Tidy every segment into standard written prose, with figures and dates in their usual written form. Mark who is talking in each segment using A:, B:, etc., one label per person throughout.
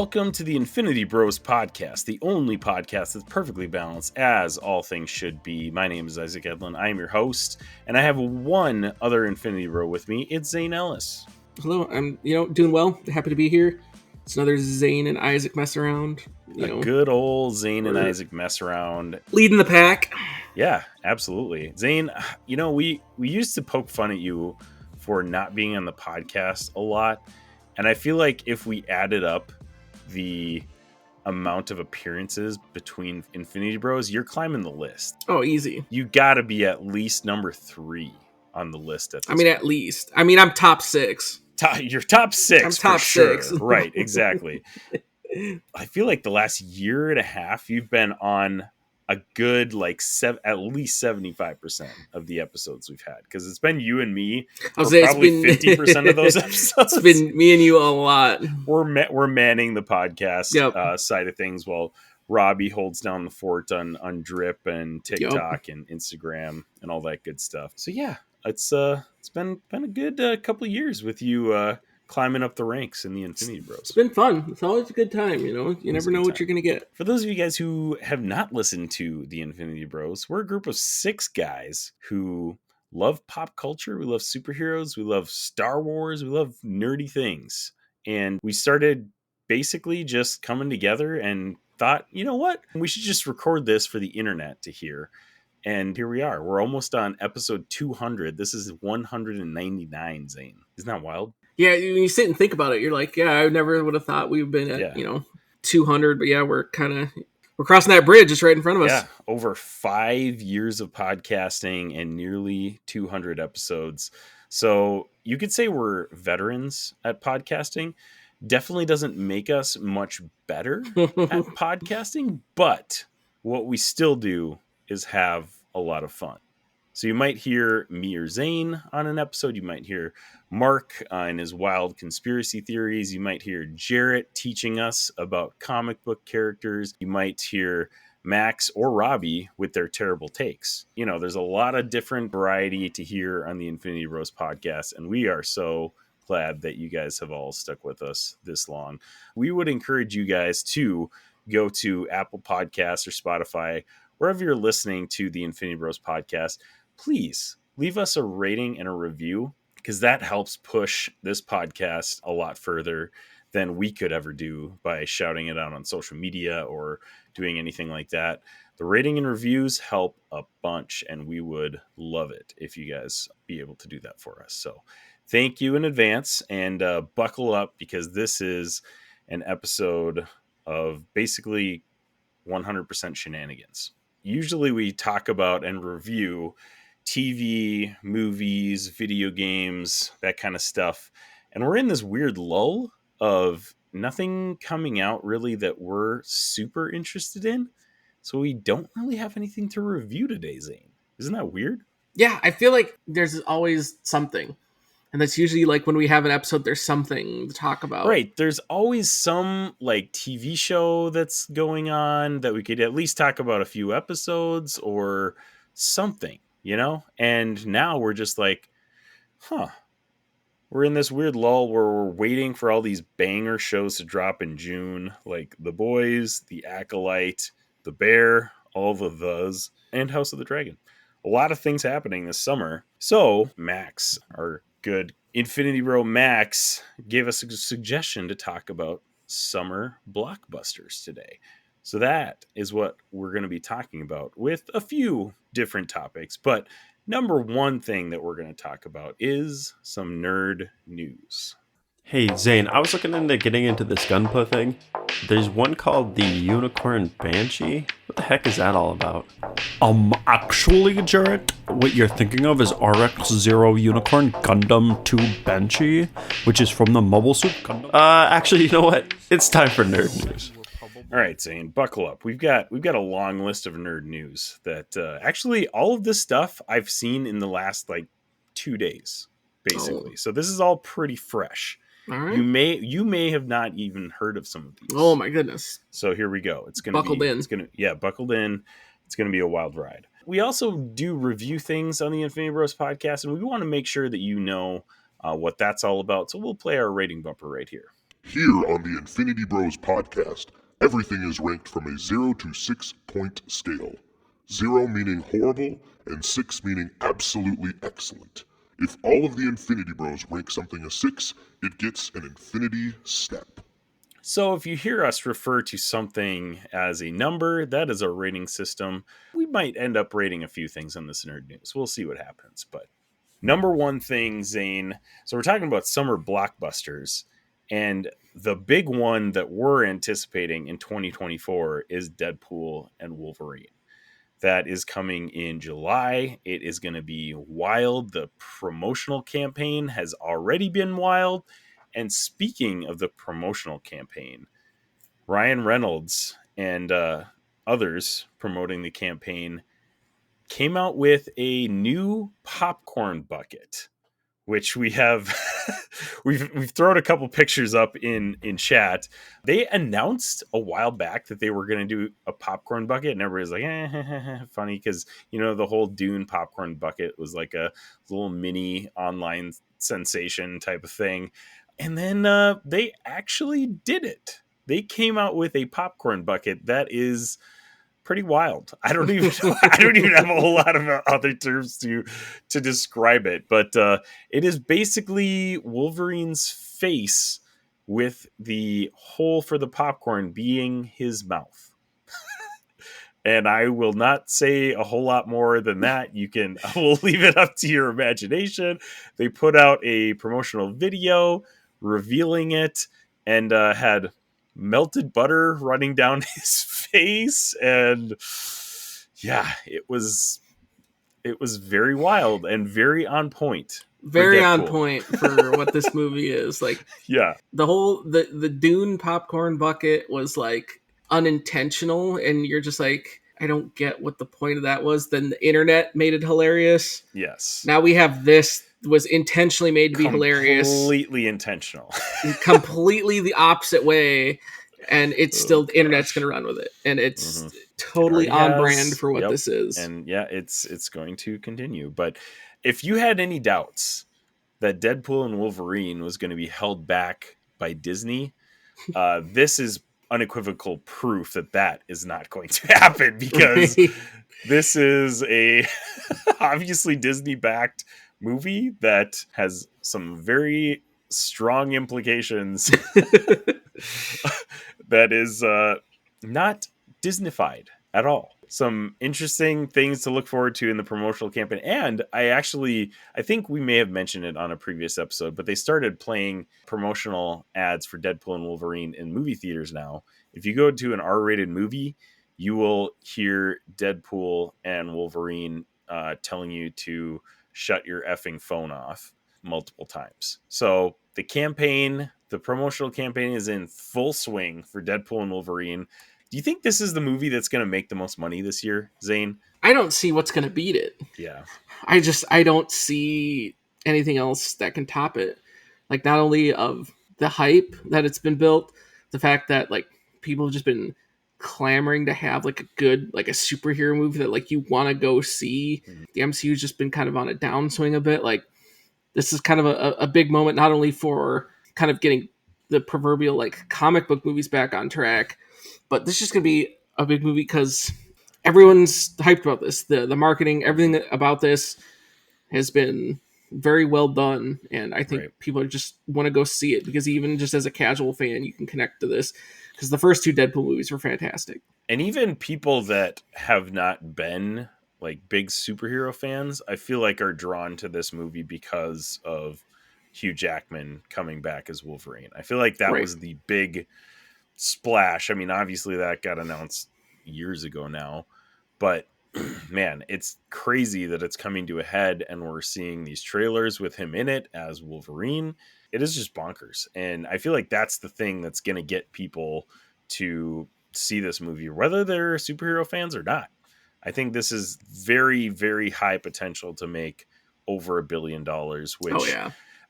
A: Welcome to the Infinity Bros podcast, the only podcast that's perfectly balanced, as all things should be. My name is Isaac Edlin. I am your host, and I have one other Infinity Bro with me. It's Zane Ellis.
B: Hello, I'm doing well. Happy to be here. It's another Zane and Isaac mess around.
A: Good old Zane and Isaac mess around,
B: leading the pack.
A: Yeah, absolutely. Zane, we used to poke fun at you for not being on the podcast a lot, and I feel like if we added up the amount of appearances between Infinity Bros, you're climbing the list.
B: Oh, easy.
A: You gotta be at least number 3 on the list at this
B: point. At least. I'm top 6.
A: You're top 6.
B: I'm top
A: sure.
B: 6.
A: Right, exactly. I feel like the last year and a half, you've been on a good at least 75% of the episodes we've had, because it's been you and me for probably 50% of those episodes.
B: It's been me and you a lot.
A: We're manning the podcast side of things while Robbie holds down the fort on Drip and TikTok and Instagram and all that good stuff. So yeah, it's been a good couple of years with you climbing up the ranks in the Infinity Bros.
B: It's been fun. It's always a good time, You never know what you're going to get.
A: For those of you guys who have not listened to the Infinity Bros, we're a group of 6 guys who love pop culture. We love superheroes. We love Star Wars. We love nerdy things. And we started basically just coming together and thought, you know what? We should just record this for the internet to hear. And here we are. We're almost on episode 200. This is 199, Zane. Isn't that wild?
B: Yeah, when you sit and think about it, you're like, yeah, I never would have thought we've been at, 200. But yeah, we're crossing that bridge. It's right in front of us.
A: Yeah, over 5 years of podcasting and nearly 200 episodes. So you could say we're veterans at podcasting. Definitely doesn't make us much better at podcasting, but what we still do is have a lot of fun. So you might hear me or Zane on an episode. You might hear Mark in his wild conspiracy theories. You might hear Jarrett teaching us about comic book characters. You might hear Max or Robbie with their terrible takes. There's a lot of different variety to hear on the Infinity Bros podcast, and we are so glad that you guys have all stuck with us this long. We would encourage you guys to go to Apple Podcasts or Spotify, wherever you're listening to the Infinity Bros podcast. Please leave us a rating and a review, because that helps push this podcast a lot further than we could ever do by shouting it out on social media or doing anything like that. The rating and reviews help a bunch, and we would love it if you guys be able to do that for us. So thank you in advance, and buckle up, because this is an episode of basically 100% shenanigans. Usually we talk about and review TV, movies, video games, that kind of stuff. And we're in this weird lull of nothing coming out really that we're super interested in. So we don't really have anything to review today, Zane. Isn't that weird?
B: Yeah, I feel like there's always something. And that's usually like when we have an episode, there's something to talk about.
A: Right. There's always some like TV show that's going on that we could at least talk about a few episodes or something, And now we're just like, we're in this weird lull where we're waiting for all these banger shows to drop in June, like The Boys, The Acolyte, The Bear, all of those, and House of the Dragon. A lot of things happening this summer. So Max, our good Infinity Bro Max, gave us a suggestion to talk about Summer Blockbusters today. So that is what we're going to be talking about, with a few different topics. But number one thing that we're going to talk about is some nerd news.
C: Hey, Zane, I was looking into getting into this Gunpla thing. There's one called the Unicorn Banshee. What the heck is that all about? Actually, Jarrett, what you're thinking of is RX-0 Unicorn Gundam 2 Banshee, which is from the Mobile Suit Gundam. Actually, you know what? It's time for nerd news.
A: All right, Zane, buckle up. We've got a long list of nerd news that actually all of this stuff I've seen in the last 2 days, basically. So this is all pretty fresh.
B: All right.
A: You may have not even heard of some of these.
B: Oh my goodness!
A: So here we go. It's gonna
B: buckled in.
A: Buckled in. It's gonna be a wild ride. We also do review things on the Infinity Bros podcast, and we want to make sure that you know what that's all about. So we'll play our rating bumper right here.
D: Here on the Infinity Bros podcast, everything is ranked from a 0 to 6 point scale. 0 meaning horrible, and 6 meaning absolutely excellent. If all of the Infinity Bros rank something a 6, it gets an Infinity Step.
A: So if you hear us refer to something as a number, that is our rating system. We might end up rating a few things on this nerd news. We'll see what happens. But number one thing, Zane. So we're talking about summer blockbusters. And the big one that we're anticipating in 2024 is Deadpool and Wolverine. That is coming in July. It is going to be wild. The promotional campaign has already been wild. And speaking of the promotional campaign, Ryan Reynolds and others promoting the campaign came out with a new popcorn bucket, which we have we've thrown a couple pictures up in chat. They announced a while back that they were going to do a popcorn bucket, and everybody's like, funny, because the whole Dune popcorn bucket was like a little mini online sensation type of thing. And then they actually did it. They came out with a popcorn bucket that is pretty wild. I don't even have a whole lot of other terms to describe it, but it is basically Wolverine's face with the hole for the popcorn being his mouth. And I will not say a whole lot more than that. I will leave it up to your imagination. They put out a promotional video revealing it, and had melted butter running down his face, and yeah, it was very wild and very on point.
B: Very on point for what this movie is. Like,
A: yeah,
B: the whole the Dune popcorn bucket was like unintentional, and you're just like, I don't get what the point of that was. Then the internet made it hilarious.
A: Yes.
B: Now we have this was intentionally made to be hilarious.
A: Completely intentional.
B: Completely the opposite way. And it's still, the internet's going to run with it. And it's totally on brand for what this is.
A: And yeah, it's going to continue. But if you had any doubts that Deadpool and Wolverine was going to be held back by Disney, this is unequivocal proof that is not going to happen, because this is a obviously Disney-backed movie that has some very strong implications that is not Disneyfied at all. Some interesting things to look forward to in the promotional campaign. And I think we may have mentioned it on a previous episode, but they started playing promotional ads for Deadpool and Wolverine in movie theaters now. If you go to an R-rated movie, you will hear Deadpool and Wolverine telling you to shut your effing phone off multiple times. So the promotional campaign is in full swing for Deadpool and Wolverine. Do you think this is the movie that's going to make the most money this year, Zane?
B: I don't see what's going to beat it.
A: Yeah.
B: I don't see anything else that can top it. Like, not only of the hype that it's been built, the fact that like people have just been clamoring to have like a good, like a superhero movie that like you want to go see. Mm-hmm. The MCU's just been kind of on a downswing a bit. Like, this is kind of a big moment, not only for kind of getting the proverbial like comic book movies back on track, but this is just going to be a big movie because everyone's hyped about this. The marketing, everything about this has been very well done, and I think people just want to go see it, because even just as a casual fan, you can connect to this, because the first two Deadpool movies were fantastic.
A: And even people that have not been like big superhero fans, I feel like are drawn to this movie because of Hugh Jackman coming back as Wolverine. I feel like that was the big splash. I mean, obviously that got announced years ago now, but man, it's crazy that it's coming to a head and we're seeing these trailers with him in it as Wolverine. It is just bonkers. And I feel like that's the thing that's going to get people to see this movie, whether they're superhero fans or not. I think this is very, very high potential to make over $1 billion, which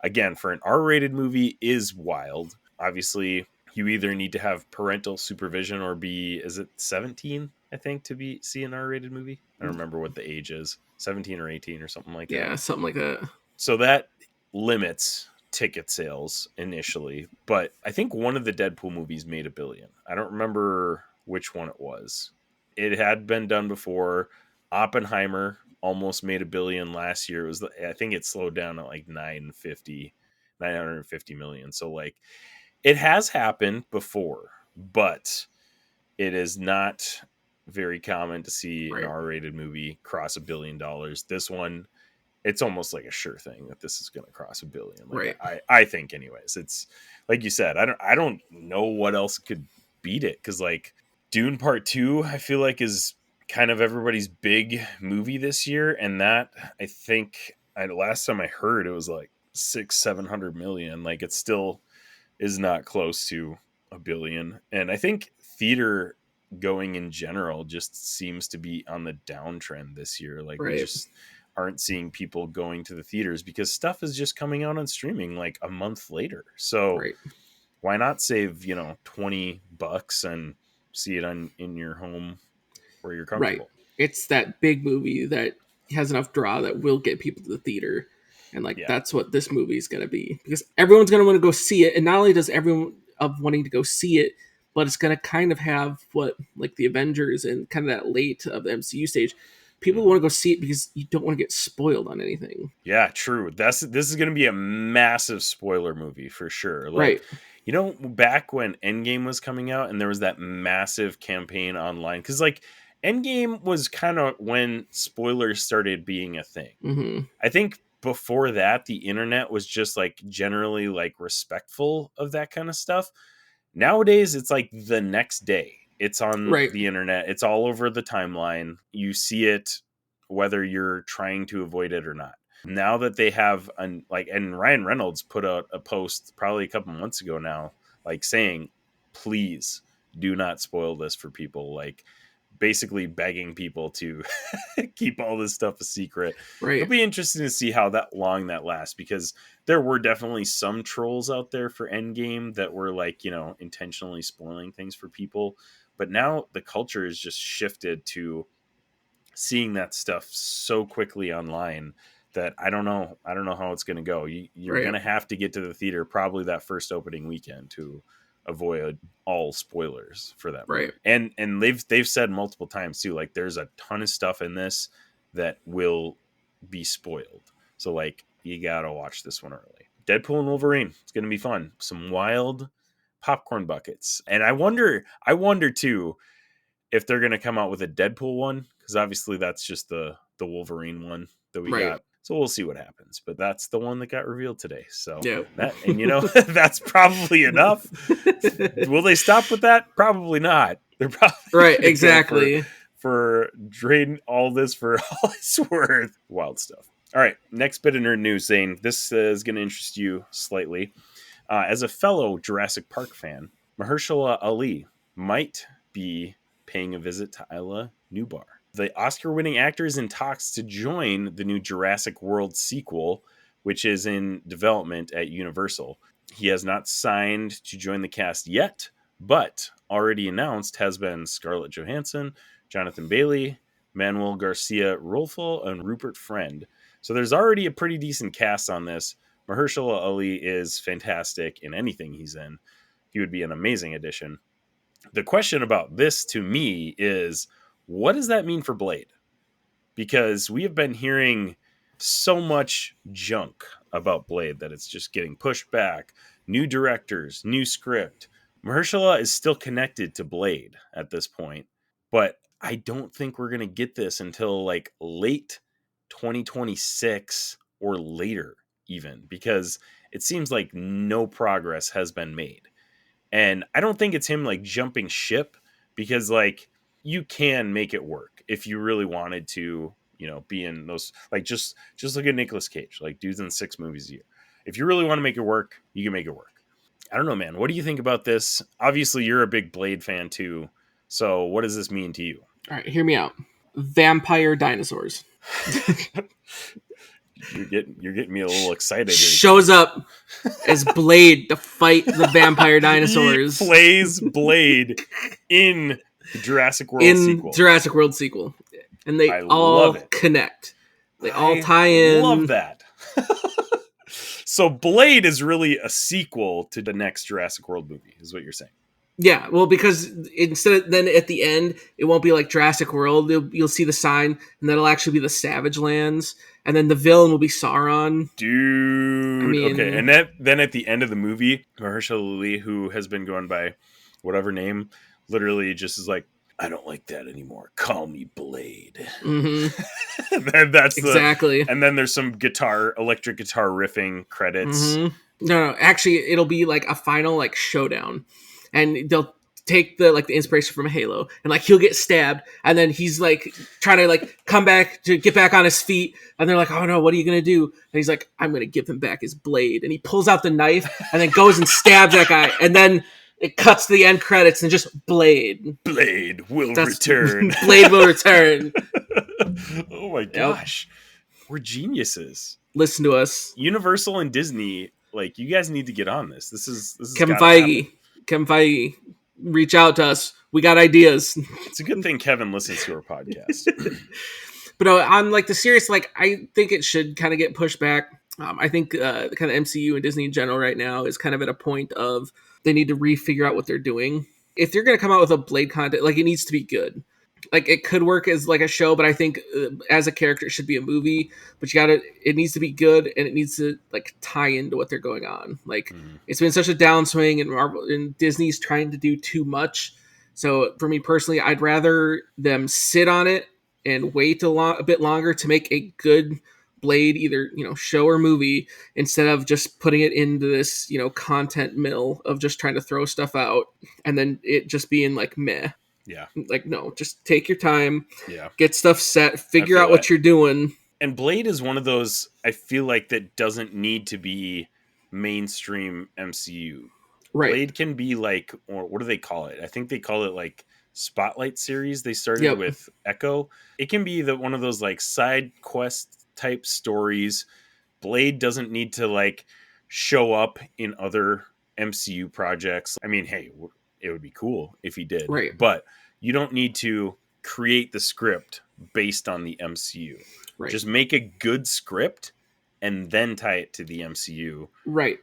A: again, for an R-rated movie is wild. Obviously, you either need to have parental supervision or is it 17, I think, to see an R-rated movie? I don't remember what the age is. 17 or 18 or something like that.
B: Yeah, something like that.
A: So that limits ticket sales initially, but I think one of the Deadpool movies made $1 billion. I don't remember which one it was. It had been done before. Oppenheimer almost made $1 billion last year. I think it slowed down at like 950 million. So like it has happened before, but it is not very common to see an R-rated movie cross $1 billion. This one, it's almost like a sure thing that this is going to cross $1 billion. Like, I think anyways. It's like you said, I don't know what else could beat it, because like Dune Part 2, I feel like is kind of everybody's big movie this year, and that I think last time I heard it was like 600-700 million. Like it still is not close to $1 billion, and I think theater going in general just seems to be on the downtrend this year. Like we just aren't seeing people going to the theaters because stuff is just coming out on streaming like a month later. So why not save, $20 and see it in your home where you're comfortable?
B: It's that big movie that has enough draw that will get people to the theater. And that's what this movie is going to be, because everyone's going to want to go see it. And not only does everyone of wanting to go see it, but it's going to kind of have what like the Avengers and kind of that late of the MCU stage. People want to go see it because you don't want to get spoiled on anything.
A: Yeah, true. This is going to be a massive spoiler movie for sure. Like, back when Endgame was coming out and there was that massive campaign online, because like Endgame was kind of when spoilers started being a thing.
B: Mm-hmm.
A: I think before that, the internet was just like generally like respectful of that kind of stuff. Nowadays, it's like the next day. It's on the internet. It's all over the timeline. You see it whether you're trying to avoid it or not. Now that they have and Ryan Reynolds put out a post probably a couple months ago now, like saying, please do not spoil this for people. Like basically begging people to keep all this stuff a secret. It'll be interesting to see how long that lasts, because there were definitely some trolls out there for Endgame that were like, intentionally spoiling things for people. But now the culture is just shifted to seeing that stuff so quickly online that I don't know how it's going to go. You're going to have to get to the theater probably that first opening weekend to avoid all spoilers for that movie. And they've said multiple times too, like there's a ton of stuff in this that will be spoiled. So like you gotta watch this one early. Deadpool and Wolverine, it's gonna be fun. Some wild popcorn buckets. And I wonder too if they're gonna come out with a Deadpool one, because obviously that's just the Wolverine one that we got. So we'll see what happens. But that's the one that got revealed today. So that's probably enough. Will they stop with that? Probably not. They're probably
B: exactly
A: for draining all this for all it's worth. Wild stuff. All right, next bit of nerd news, Zane. This is going to interest you slightly. As a fellow Jurassic Park fan, Mahershala Ali might be paying a visit to Isla Nublar. The Oscar-winning actor is in talks to join the new Jurassic World sequel, which is in development at Universal. He has not signed to join the cast yet, but already announced has been Scarlett Johansson, Jonathan Bailey, Manuel Garcia Rolfo, and Rupert Friend. So there's already a pretty decent cast on this. Mahershala Ali is fantastic in anything he's in. He would be an amazing addition. The question about this to me is, what does that mean for Blade? Because we have been hearing so much junk about Blade that it's just getting pushed back. New directors, new script. Mahershala is still connected to Blade at this point, but I don't think we're going to get this until like late 2026 or later even, because it seems like no progress has been made. And I don't think it's him like jumping ship, because like you can make it work if you really wanted to, be in those, like just look at Nicolas Cage, like dude's in 6 movies a year. If you really want to make it work, you can make it work. I don't know, man. What do you think about this? Obviously you're a big Blade fan too. So what does this mean to you?
B: All right, hear me out. Vampire dinosaurs.
A: You're getting me a little excited.
B: Shows up as Blade to fight the vampire dinosaurs.
A: He plays Blade in the Jurassic World sequel.
B: And they all connect. They all tie in.
A: Love that. So Blade is really a sequel to the next Jurassic World movie, is what you're saying.
B: Yeah, well, because instead of, then at the end, it won't be like Jurassic World. You'll see the sign, and that'll actually be the Savage Lands, and then the villain will be Sauron.
A: Dude,
B: I mean-
A: okay. And then at the end of the movie, Mahershala Ali, who has been going by whatever name, literally just is like, I don't like that anymore. Call me Blade.
B: Mm-hmm.
A: That's
B: Exactly.
A: And then there's some electric guitar riffing credits.
B: Mm-hmm. No, actually, it'll be like a final like showdown, and they'll take the inspiration from Halo, and like he'll get stabbed, and then he's like trying to like come back to get back on his feet, and they're like, oh no, what are you gonna do? And he's like, I'm gonna give him back his blade, and he pulls out the knife and then goes and stabs that guy, and then it cuts to the end credits and just Blade
A: will return.
B: Blade will return.
A: Oh my gosh. We're geniuses.
B: Listen to us.
A: Universal and Disney, like, you guys need to get on this. This is
B: Kevin Feige, reach out to us. We got ideas.
A: It's a good thing Kevin listens to our podcast.
B: But no, on like the serious, like I think it should kind of get pushed back. I think the kind of MCU and Disney in general right now is kind of at a point of they need to refigure out what they're doing. If they're going to come out with a Blade content, like it needs to be good. Like it could work as like a show, but I think as a character, it should be a movie. But it needs to be good, and it needs to like tie into what they're going on. Like it's been such a downswing, and Marvel and Disney's trying to do too much. So for me personally, I'd rather them sit on it and wait a bit longer to make a good Blade, either show or movie, instead of just putting it into this content mill of just trying to throw stuff out and then it just being like meh.
A: Yeah.
B: Like, no, just take your time.
A: Yeah.
B: Get stuff set. Figure out what you're doing.
A: And Blade is one of those, I feel like, that doesn't need to be mainstream MCU.
B: Right.
A: Blade can be like, or what do they call it? I think they call it like Spotlight series. They started with Echo. It can be one of those like side quest type stories. Blade doesn't need to like show up in other MCU projects. I mean, hey, it would be cool if he did,
B: right?
A: But you don't need to create the script based on the MCU.
B: Right.
A: Just make a good script and then tie it to the MCU.
B: Right.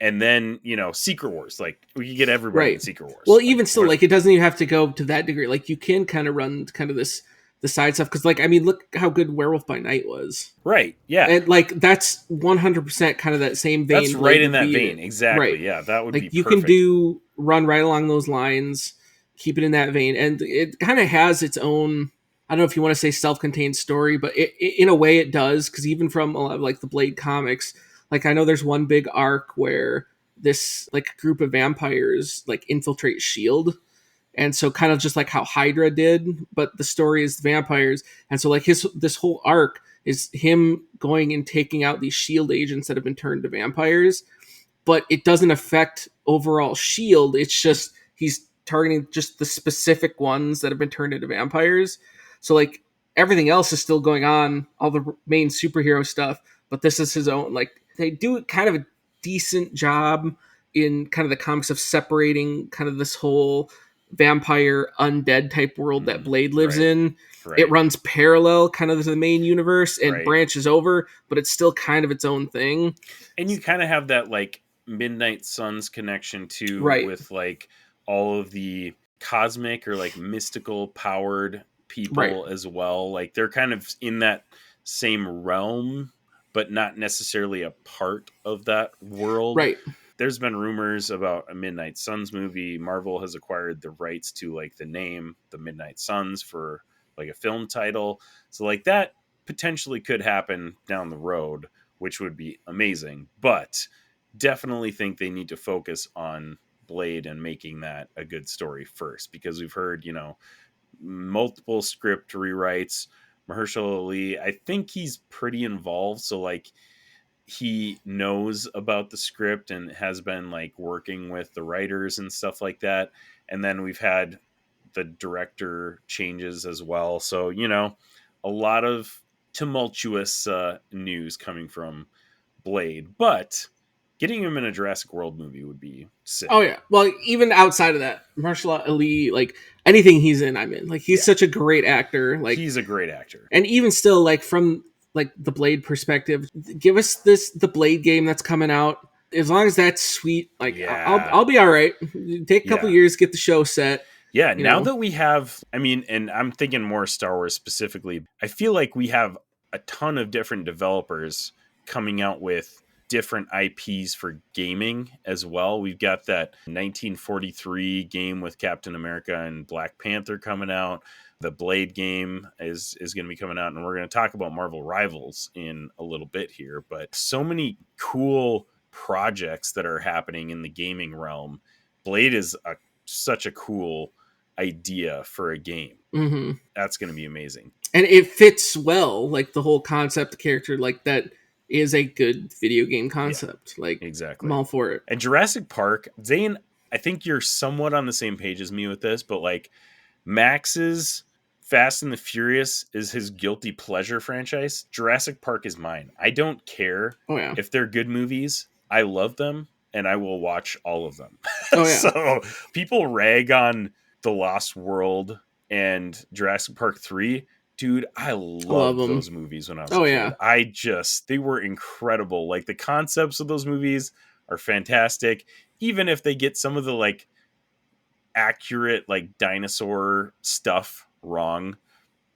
A: And then, Secret Wars, like we could get everybody in Secret Wars.
B: Well, even still, like it doesn't even have to go to that degree. Like you can kind of run kind of the side stuff, because like I mean, look how good Werewolf by Night was.
A: Right. Yeah.
B: And like that's 100% kind of that same vein.
A: That's right in that vein. Exactly.
B: Right.
A: Yeah, that would
B: like
A: be
B: you
A: perfect.
B: can run right along those lines, keep it in that vein, and it kind of has its own. I don't know if you want to say self-contained story, but it in a way it does, because even from a lot of like the Blade comics, like I know there's one big arc where this like group of vampires like infiltrate S.H.I.E.L.D. And so kind of just like how Hydra did, but the story is vampires. And so like this whole arc is him going and taking out these S.H.I.E.L.D. agents that have been turned to vampires, but it doesn't affect overall S.H.I.E.L.D. It's just he's targeting just the specific ones that have been turned into vampires. So like everything else is still going on, all the main superhero stuff, but this is his own. Like they do kind of a decent job in kind of the comics of separating kind of this whole vampire undead type world that Blade lives in. Right. It runs parallel kind of to the main universe and branches over, but it's still kind of its own thing.
A: And you kind of have that like Midnight Suns connection too, with like all of the cosmic or like mystical powered people as well. Like they're kind of in that same realm, but not necessarily a part of that world.
B: Right.
A: There's been rumors about a Midnight Suns movie. Marvel has acquired the rights to like the name, the Midnight Suns, for like a film title. So like that potentially could happen down the road, which would be amazing. But definitely think they need to focus on Blade and making that a good story first, because we've heard, multiple script rewrites. Mahershala Ali, I think he's pretty involved. So like, he knows about the script and has been like working with the writers and stuff like that. And then we've had the director changes as well. So, a lot of tumultuous news coming from Blade, but getting him in a Jurassic World movie would be sick.
B: Oh yeah. Well, even outside of that, Mahershala Ali, like anything he's in, I'm in. Like he's such a great actor. Like
A: he's a great actor.
B: And even still, like from like the Blade perspective. Give us the Blade game that's coming out. As long as that's sweet, like
A: Yeah.
B: I'll be all right. Take a couple
A: Yeah.
B: years, get the show set.
A: Yeah,
B: You
A: now
B: know.
A: that we have, I mean, and I'm thinking more Star Wars specifically, I feel like we have a ton of different developers coming out with different IPs for gaming as well. We've got that 1943 game with Captain America and Black Panther coming out. The Blade game is going to be coming out, and we're going to talk about Marvel Rivals in a little bit here. But so many cool projects that are happening in the gaming realm. Blade is such a cool idea for a game.
B: Mm-hmm.
A: That's going to be amazing.
B: And it fits well, like the whole concept, the character, like that is a good video game concept. Yeah, like,
A: exactly.
B: I'm all for it.
A: And Jurassic Park, Zane, I think you're somewhat on the same page as me with this, but like Max's Fast and the Furious is his guilty pleasure franchise. Jurassic Park is mine. I don't care if they're good movies. I love them, and I will watch all of them.
B: Oh, yeah.
A: So people rag on The Lost World and Jurassic Park 3. Dude, I loved those movies when I was a kid.
B: Yeah.
A: They were incredible. Like, the concepts of those movies are fantastic. Even if they get some of the, like, accurate, like, dinosaur stuff wrong.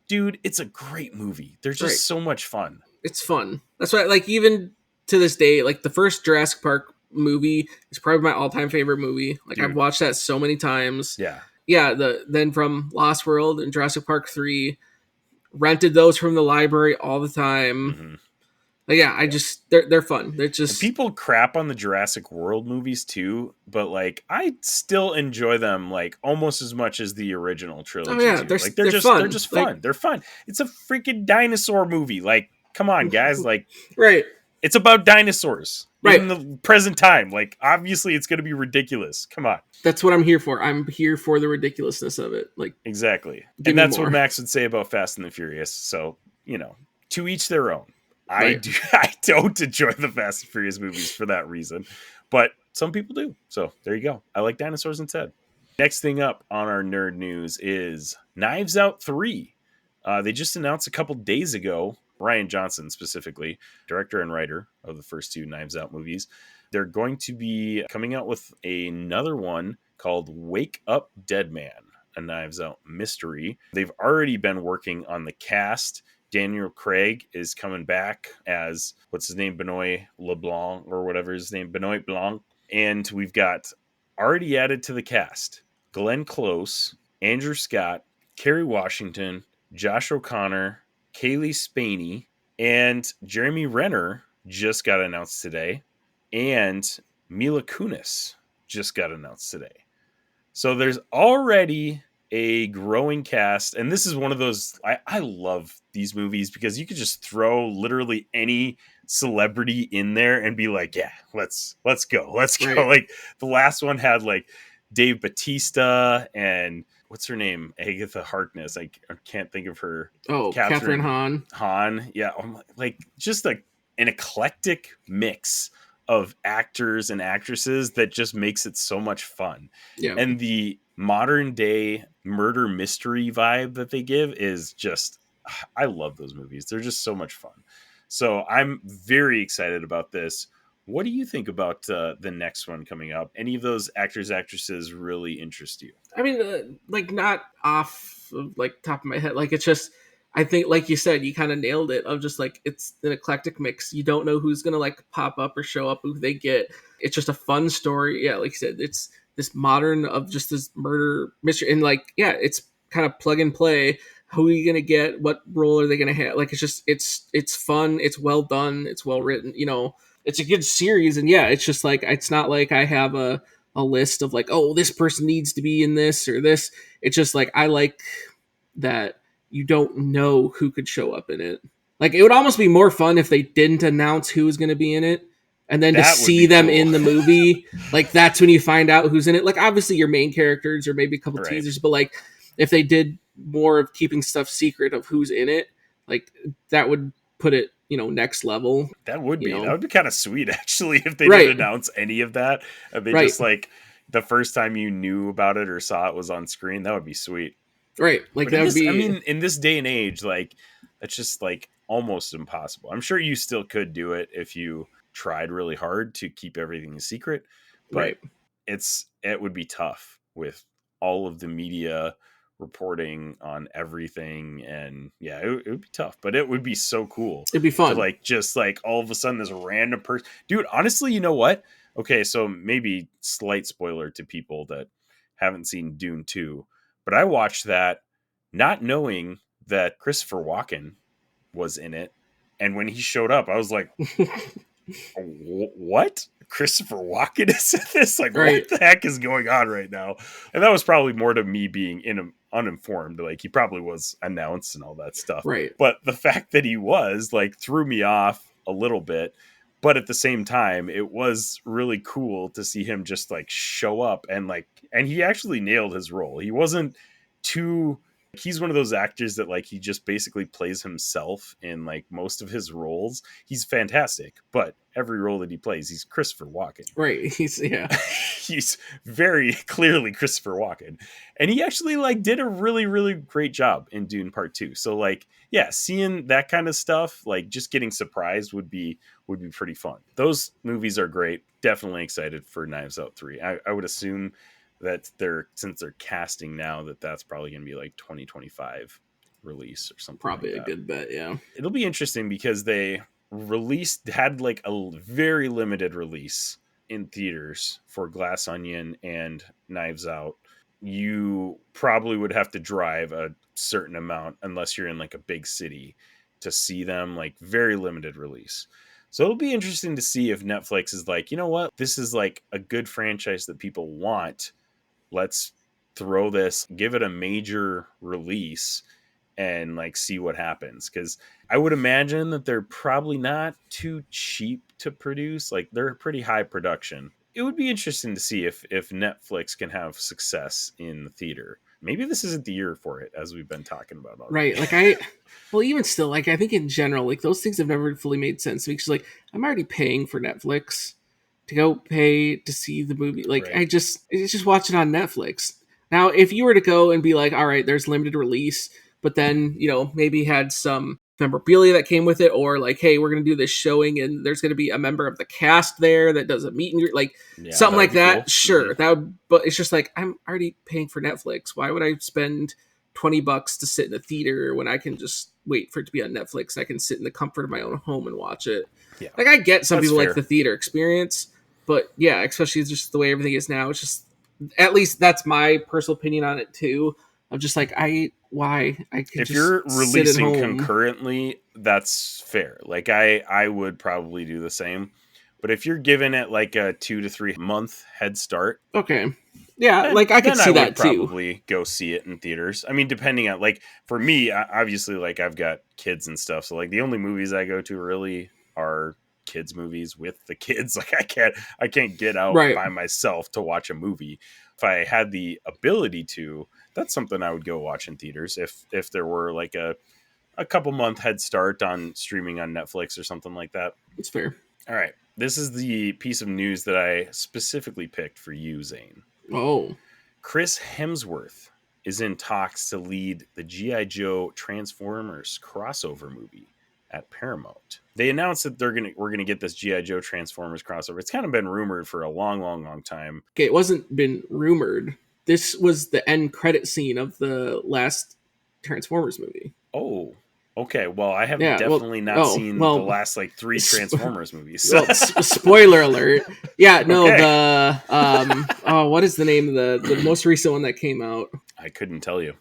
A: Dude, it's a great movie. They're just so much fun.
B: It's fun. That's why, like, even to this day, like, the first Jurassic Park movie is probably my all-time favorite movie. Like, I've watched that so many times.
A: Yeah.
B: Then from Lost World and Jurassic Park 3, rented those from the library all the time.
A: Mm-hmm.
B: Like, they're fun. They're just,
A: and people crap on the Jurassic World movies too, but like I still enjoy them like almost as much as the original trilogy.
B: Oh yeah,
A: they're just
B: fun.
A: They're just fun. Like, they're fun. It's a freaking dinosaur movie. Like, come on, guys. Like,
B: right.
A: It's about dinosaurs.
B: Right.
A: In the present time. Like, obviously it's going to be ridiculous. Come on.
B: That's what I'm here for. I'm here for the ridiculousness of it. Like,
A: exactly. And that's what Max would say about Fast and the Furious. So, you know, to each their own. I don't enjoy the Fast and Furious movies for that reason, but some people do. So there you go. I like dinosaurs instead. Next thing up on our nerd news is Knives Out 3. They just announced a couple days ago, Rian Johnson specifically, director and writer of the first two Knives Out movies. They're going to be coming out with another one called Wake Up Dead Man, a Knives Out mystery. They've already been working on the cast. Daniel Craig is coming back as, what's his name, Benoit LeBlanc, or whatever his name, Benoit Blanc. And we've got already added to the cast Glenn Close, Andrew Scott, Kerry Washington, Josh O'Connor, Kaylee Spaney, and Jeremy Renner just got announced today. And Mila Kunis just got announced today. So there's already a growing cast, and this is one of those, I love these movies because you could just throw literally any celebrity in there and be like, yeah, let's go. Right. Like, the last one had like Dave Bautista and what's her name, Agatha Harkness. I can't think of her.
B: Catherine
A: Hahn. Yeah, like just like an eclectic mix of actors and actresses that just makes it so much fun.
B: Yeah.
A: And the modern day murder mystery vibe that they give is just, I love those movies. They're just so much fun. So I'm very excited about this. What do you think about the next one coming up? Any of those actors, actresses really interest you?
B: I mean, like, not off of, like, top of my head. Like, it's just, I think, like you said, you kind of nailed it, of just like, it's an eclectic mix. You don't know who's going to like pop up or show up, who they get. It's just a fun story. Yeah. Like you said, it's this modern of just this murder mystery. And like, yeah, it's kind of plug and play. Who are you going to get? What role are they going to have? Like, it's just, it's fun. It's well done. It's well written, you know, it's a good series. And yeah, it's just like, it's not like I have a list of like, oh, this person needs to be in this or this. It's just like, I like that you don't know who could show up in it. Like, it would almost be more fun if they didn't announce who was going to be in it, and then to see them in the movie, like, that's when you find out who's in it. Like, obviously your main characters or maybe a couple teasers, but like, if they did more of keeping stuff secret of who's in it, like, that would put it, you know, next level.
A: That would be kind of sweet, actually, if they didn't announce any of that. If they just, like, the first time you knew about it or saw it was on screen, that would be sweet.
B: Right. Like, that would be,
A: I mean, in this day and age, like, it's just like, almost impossible. I'm sure you still could do it if you tried really hard to keep everything a secret, but it would be tough with all of the media reporting on everything, and yeah, it would be tough, but it would be so cool.
B: It'd be fun
A: to like just like all of a sudden this random person, dude. Honestly, you know what? Okay, so maybe slight spoiler to people that haven't seen Dune 2, but I watched that not knowing that Christopher Walken was in it, and when he showed up, I was like, "What? Christopher Walken is in this? Like, what the heck is going on right now?" And that was probably more to me being uninformed. Like, he probably was announced and all that stuff,
B: right?
A: But the fact that he was like threw me off a little bit. But at the same time, it was really cool to see him just like show up and he actually nailed his role. He wasn't too. He's one of those actors that like he just basically plays himself in like most of his roles. He's fantastic, but every role that he plays, he's Christopher Walken.
B: Right.
A: He's very clearly Christopher Walken. And he actually like did a really, really great job in Dune Part 2. So like, yeah, seeing that kind of stuff, like just getting surprised would be pretty fun. Those movies are great. Definitely excited for Knives Out 3. I would assume that since they're casting now, that's probably going to be like 2025 release or something.
B: Probably
A: like
B: a good bet. Yeah,
A: it'll be interesting because they had like a very limited release in theaters for Glass Onion and Knives Out. You probably would have to drive a certain amount unless you're in like a big city to see them. Like very limited release. So it'll be interesting to see if Netflix is like, you know what, this is like a good franchise that people want. Let's throw this, give it a major release and like see what happens. Because I would imagine that they're probably not too cheap to produce. Like they're pretty high production. It would be interesting to see if Netflix can have success in the theater. Maybe this isn't the year for it, as we've been talking about already.
B: Right. Like even still, like I think in general, like those things have never fully made sense because like I'm already paying for Netflix to go pay to see the movie. Like right. I just watch it on Netflix. Now, if you were to go and be like, all right, there's limited release, but then, you know, maybe had some memorabilia that came with it, or like, hey, we're going to do this showing and there's going to be a member of the cast there that does a meet and greet, like something like that. Cool. Sure. Mm-hmm. That would, but it's just like, I'm already paying for Netflix. Why would I spend $20 to sit in a theater when I can just wait for it to be on Netflix? I can sit in the comfort of my own home and watch it. Yeah. Like I get some people fair. Like the theater experience, but yeah, especially just the way everything is now. It's just, at least that's my personal opinion on it too. I'm just like, if
A: you're releasing concurrently, that's fair. Like I would probably do the same. But if you're giving it like a 2 to 3 month head start,
B: okay, yeah, like I could see that too.
A: Probably go see it in theaters. I mean, depending on like for me, obviously, like I've got kids and stuff, so like the only movies I go to really are kids movies with the kids. Like I can't get out by myself to watch a movie. If I had the ability to, that's something I would go watch in theaters if there were like a couple month head start on streaming on Netflix or something like that.
B: It's fair.
A: All right. This is the piece of news that I specifically picked for you, Zane.
B: Oh. Chris
A: Hemsworth is in talks to lead the G.I. Joe Transformers crossover movie at Paramount. They announced that we're gonna get this G.I. Joe Transformers crossover. It's kind of been rumored for a long time.
B: Okay, it wasn't been rumored. This was the end credit scene of the last Transformers movie.
A: Oh, okay. Well, I have definitely not seen the last like 3 Transformers movies. Well,
B: spoiler alert. Yeah, no, okay. What is the name of the most recent one that came out?
A: I couldn't tell you.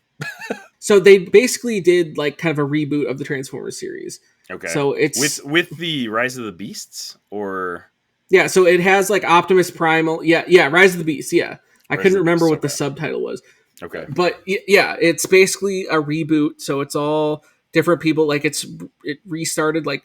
B: So they basically did like kind of a reboot of the Transformers series.
A: Okay.
B: So it's
A: with the Rise of the Beasts, or
B: yeah. So it has like Optimus Primal. Yeah. Rise of the Beasts. Yeah. I couldn't remember what the subtitle was.
A: Okay.
B: But yeah, it's basically a reboot. So it's all different people. Like it restarted like,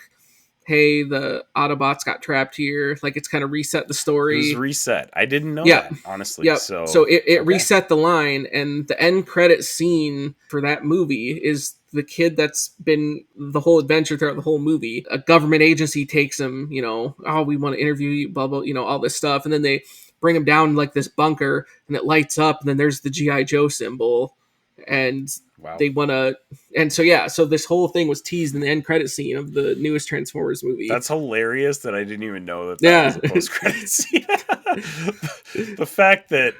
B: hey, the Autobots got trapped here. Like it's kind of reset the story.
A: It was reset. I didn't know that, honestly.
B: Yeah. So it reset the line, and the end credit scene for that movie is the kid that's been the whole adventure throughout the whole movie. A government agency takes him, we want to interview you, blah, blah, all this stuff. And then they bring him down like this bunker and it lights up, and then there's the G.I. Joe symbol. and
A: Wow.
B: they want to. And so yeah, so this whole thing was teased in the end credit scene of the newest Transformers movie.
A: That's hilarious that I didn't even know that
B: Yeah.
A: was a post-credit scene. The fact that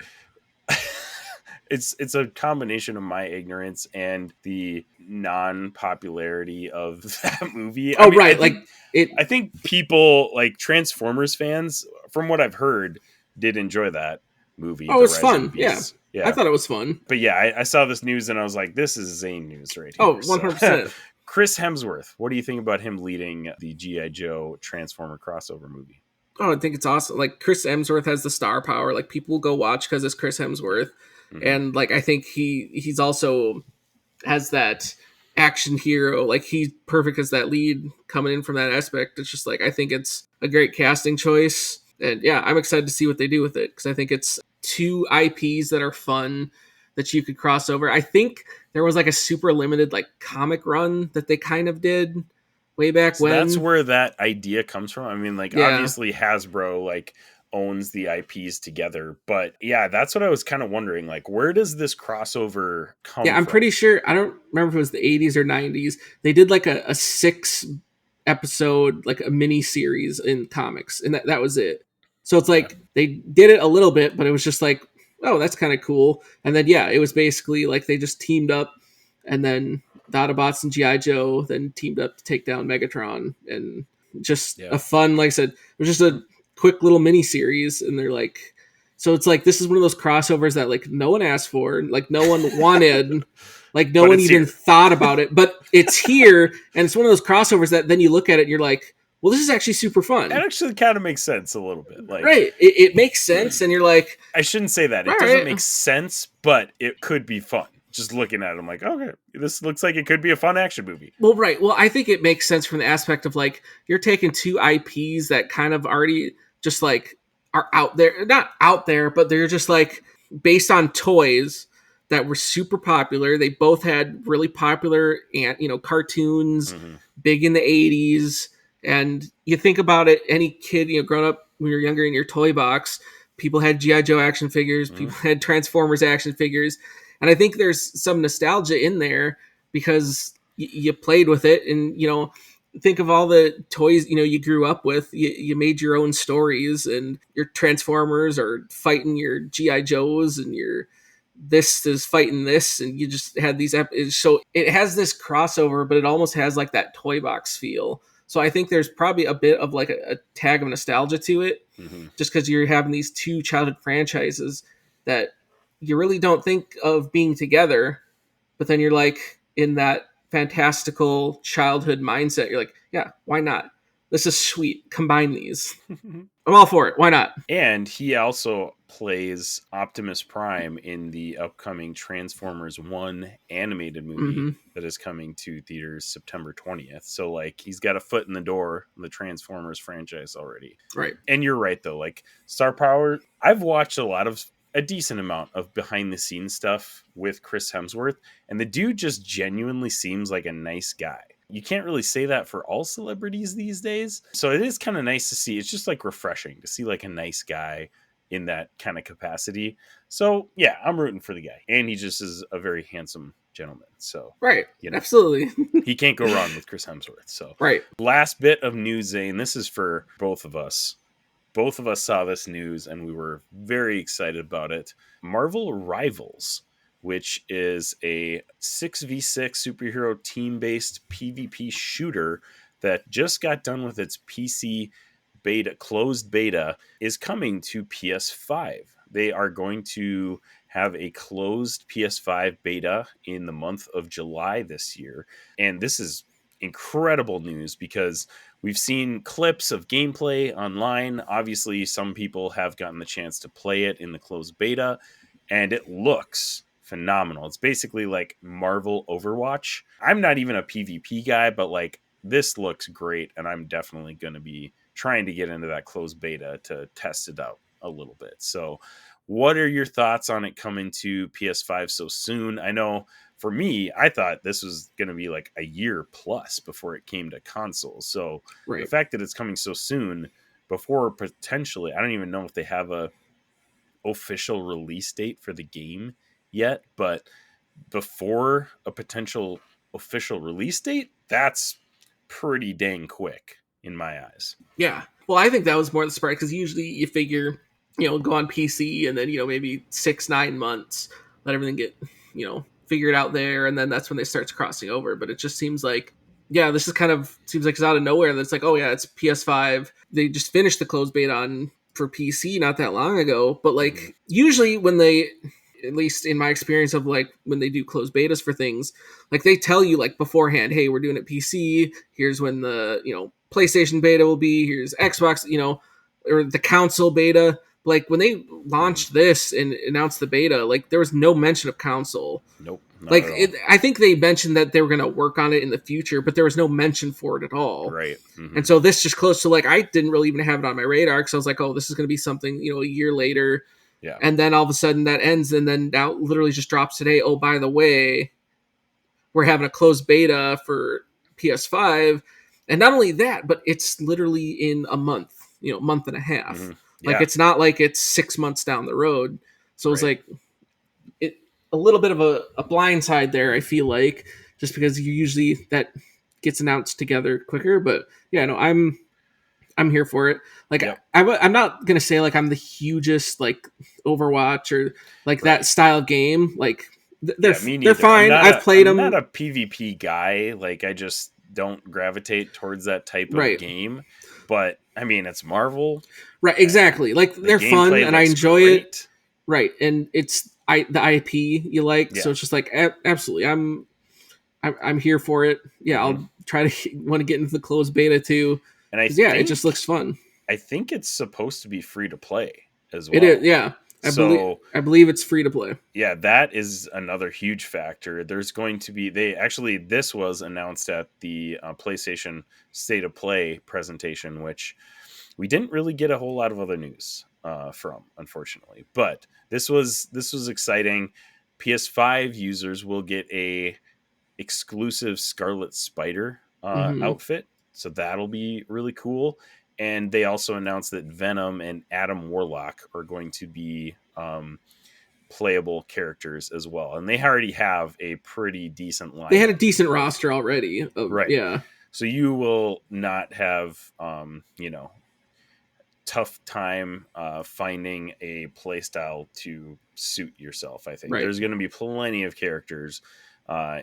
A: it's a combination of my ignorance and the non-popularity of that movie.
B: Oh, right.
A: I think people like Transformers fans, from what I've heard, did enjoy that movie.
B: Oh,
A: The
B: it was
A: Rise
B: fun.
A: of the Beasts.
B: Yeah. I thought it was fun.
A: But yeah, I saw this news and I was like, this is Zane news right here.
B: Oh, 100%.
A: Chris Hemsworth, what do you think about him leading the G.I. Joe Transformer crossover movie?
B: Oh, I think it's awesome. Like, Chris Hemsworth has the star power. Like, people will go watch because it's Chris Hemsworth. Mm-hmm. And, like, I think he's also has that action hero. Like, he's perfect as that lead coming in from that aspect. It's just, like, I think it's a great casting choice. And, yeah, I'm excited to see what they do with it because I think it's two IPs that are fun that you could cross over. I think there was, like, a super limited, like, comic run that they kind of did way back when.
A: That's where that idea comes from. I mean, like, obviously Hasbro like owns the IPs together, but yeah, that's what I was kind of wondering. Like, where does this crossover come from?
B: I'm pretty sure, I don't remember if it was the 80s or 90s. They did like a 6 episode, like a mini series in comics, and that was it. So it's like they did it a little bit, but it was just like, oh, that's kind of cool. And then it was basically like they just teamed up, and then the Autobots and G.I. Joe then teamed up to take down Megatron, and just a fun, like I said, it was just a quick little mini series. And they're like, so it's like, this is one of those crossovers that like no one asked for, like no one wanted, like no one even thought about it, but it's here. And it's one of those crossovers that then you look at it and you're like, well, this is actually super fun.
A: It actually kind of makes sense a little bit. Like,
B: right. It makes sense. And you're like,
A: I shouldn't say that. It doesn't make sense, but it could be fun. Just looking at it, I'm like, okay, this looks like it could be a fun action movie.
B: Well, right. Well, I think it makes sense from the aspect of like, you're taking two IPs that kind of already just like are out there, not out there, but they're just like based on toys that were super popular. They both had really popular and, cartoons, big in the 80s. And you think about it, any kid, growing up when you're younger in your toy box, people had G.I. Joe action figures, people had Transformers action figures. And I think there's some nostalgia in there because you played with it, and, think of all the toys, you grew up with. You made your own stories, and your Transformers are fighting your G.I. Joes, and your this is fighting this, and you just had these. So it has this crossover, but it almost has like that toy box feel. So I think there's probably a bit of like a tag of nostalgia to it, just because you're having these two childhood franchises that you really don't think of being together, but then you're like in that fantastical childhood mindset. You're like, yeah, why not? This is sweet. Combine these. I'm all for it. Why not?
A: And he also plays Optimus Prime in the upcoming Transformers 1 animated movie that is coming to theaters September 20th. So like he's got a foot in the door in the Transformers franchise already.
B: Right.
A: And you're right though, like Star Power, I've watched a decent amount of behind the scenes stuff with Chris Hemsworth, and the dude just genuinely seems like a nice guy. You can't really say that for all celebrities these days. So it is kind of nice to see. It's just like refreshing to see like a nice guy in that kind of capacity. So yeah, I'm rooting for the guy. And he just is a very handsome gentleman. So
B: right. Absolutely.
A: He can't go wrong with Chris Hemsworth. So
B: right.
A: Last bit of news, Zane. This is for both of us. Both of us saw this news and we were very excited about it. Marvel Rivals, which is a 6v6 superhero team-based PvP shooter that just got done with its PC closed beta, is coming to PS5. They are going to have a closed PS5 beta in the month of July this year. And this is incredible news because we've seen clips of gameplay online. Obviously, some people have gotten the chance to play it in the closed beta, and it looks phenomenal. It's basically like Marvel Overwatch. I'm not even a PvP guy, but like this looks great, and I'm definitely going to be trying to get into that closed beta to test it out a little bit. So what are your thoughts on it coming to PS5 so soon? I know for me, I thought this was going to be like a year plus before it came to consoles. So the fact that it's coming so soon before potentially, I don't even know if they have a official release date for the game yet, but before a potential official release date, that's pretty dang quick in my eyes.
B: Yeah. Well, I think that was more the surprise because usually you figure, go on PC and then, maybe 6-9 months, let everything get, figured out there. And then that's when they start crossing over. But it just seems like, yeah, this is seems like it's out of nowhere. That's like, oh, yeah, it's PS5. They just finished the closed beta for PC not that long ago. But like, usually when they, at least in my experience of like when they do closed betas for things, like they tell you like beforehand, hey, we're doing it PC. Here's when the, PlayStation beta will be. Here's Xbox, or the console beta. Like when they launched this and announced the beta, like there was no mention of console.
A: Nope.
B: Like I think they mentioned that they were going to work on it in the future, but there was no mention for it at all.
A: Right. Mm-hmm.
B: And so this just close to like I didn't really even have it on my radar because I was like, oh, this is going to be something a year later.
A: Yeah.
B: And then all of a sudden that ends, and then now literally just drops today. Oh, by the way, we're having a closed beta for PS5, and not only that, but it's literally in a month, month and a half.
A: Mm-hmm.
B: Like
A: Yeah.
B: it's not like it's 6 months down the road. So it's
A: Right.
B: like a little bit of a blind side there. I feel like just because you usually that gets announced together quicker, but yeah, no, I'm here for it. Like
A: Yep.
B: I'm not gonna say like I'm the hugest like Overwatch or like that style of game. Like they're
A: me
B: they're
A: neither.
B: fine. I've played them.
A: I'm not a PvP guy. Like I just don't gravitate towards that type of
B: Right.
A: game. But I mean, it's Marvel.
B: Right, exactly. Like
A: The
B: they're fun
A: gameplay
B: and I
A: looks
B: enjoy it.
A: great.
B: Right, and it's the IP you like,
A: Yeah.
B: so it's just like absolutely. I'm here for it. Yeah,
A: Mhm.
B: I'll try to want to get into the closed beta too.
A: And I
B: Yeah,
A: think,
B: it just looks fun.
A: I think it's supposed to be free to play as well.
B: It is, yeah. I believe it's free to play.
A: Yeah, that is another huge factor. There's going to be this was announced at the PlayStation State of Play presentation, which we didn't really get a whole lot of other news from, unfortunately. But this was exciting. PS5 users will get a exclusive Scarlet Spider outfit, so that'll be really cool. And they also announced that Venom and Adam Warlock are going to be playable characters as well, and they already have a pretty decent line.
B: They had a decent roster already,
A: right?
B: Yeah.
A: So you will not have tough time finding a playstyle to suit yourself. I think there's going to be plenty of characters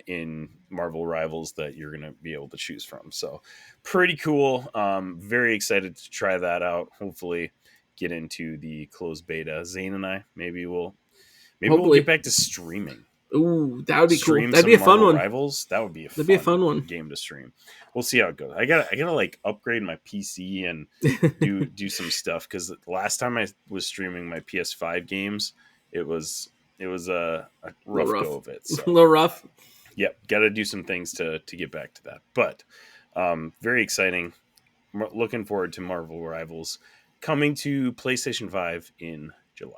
A: in Marvel Rivals that you're going to be able to choose from. So pretty cool. Very excited to try that out. Hopefully get into the closed beta. Zane and I, maybe we'll get back to streaming.
B: Ooh, that would be cool.
A: Stream
B: That'd be a fun
A: Marvel
B: one.
A: Rivals. That would be a
B: fun one
A: game to stream. We'll see how it goes. I gotta like upgrade my PC and do some stuff, because the last time I was streaming my PS5 games, it was a rough go of it. So.
B: A little rough.
A: Yep, got to do some things to get back to that. But very exciting. Looking forward to Marvel Rivals coming to PlayStation 5 in July.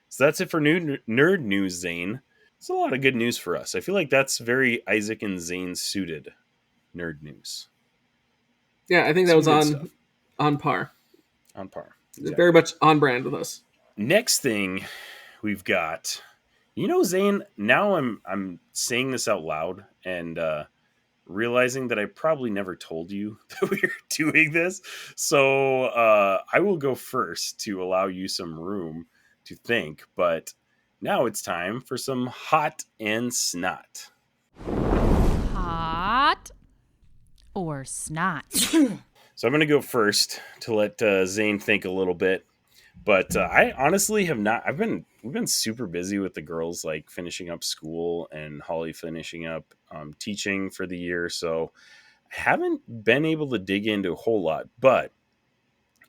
A: So that's it for nerd news, Zane. It's a lot of good news for us. I feel like that's very Isaac and Zane suited nerd news.
B: Yeah, I think that was on par.
A: On par. Exactly.
B: Very much on brand with us.
A: Next thing we've got, Zane, now I'm saying this out loud and realizing that I probably never told you that we were doing this. So I will go first to allow you some room to think, but now it's time for some hot and snot.
E: Hot or snot?
A: So I'm going to go first to let Zane think a little bit. But I honestly have not. We've been super busy with the girls, like finishing up school, and Holly finishing up teaching for the year. So I haven't been able to dig into a whole lot. But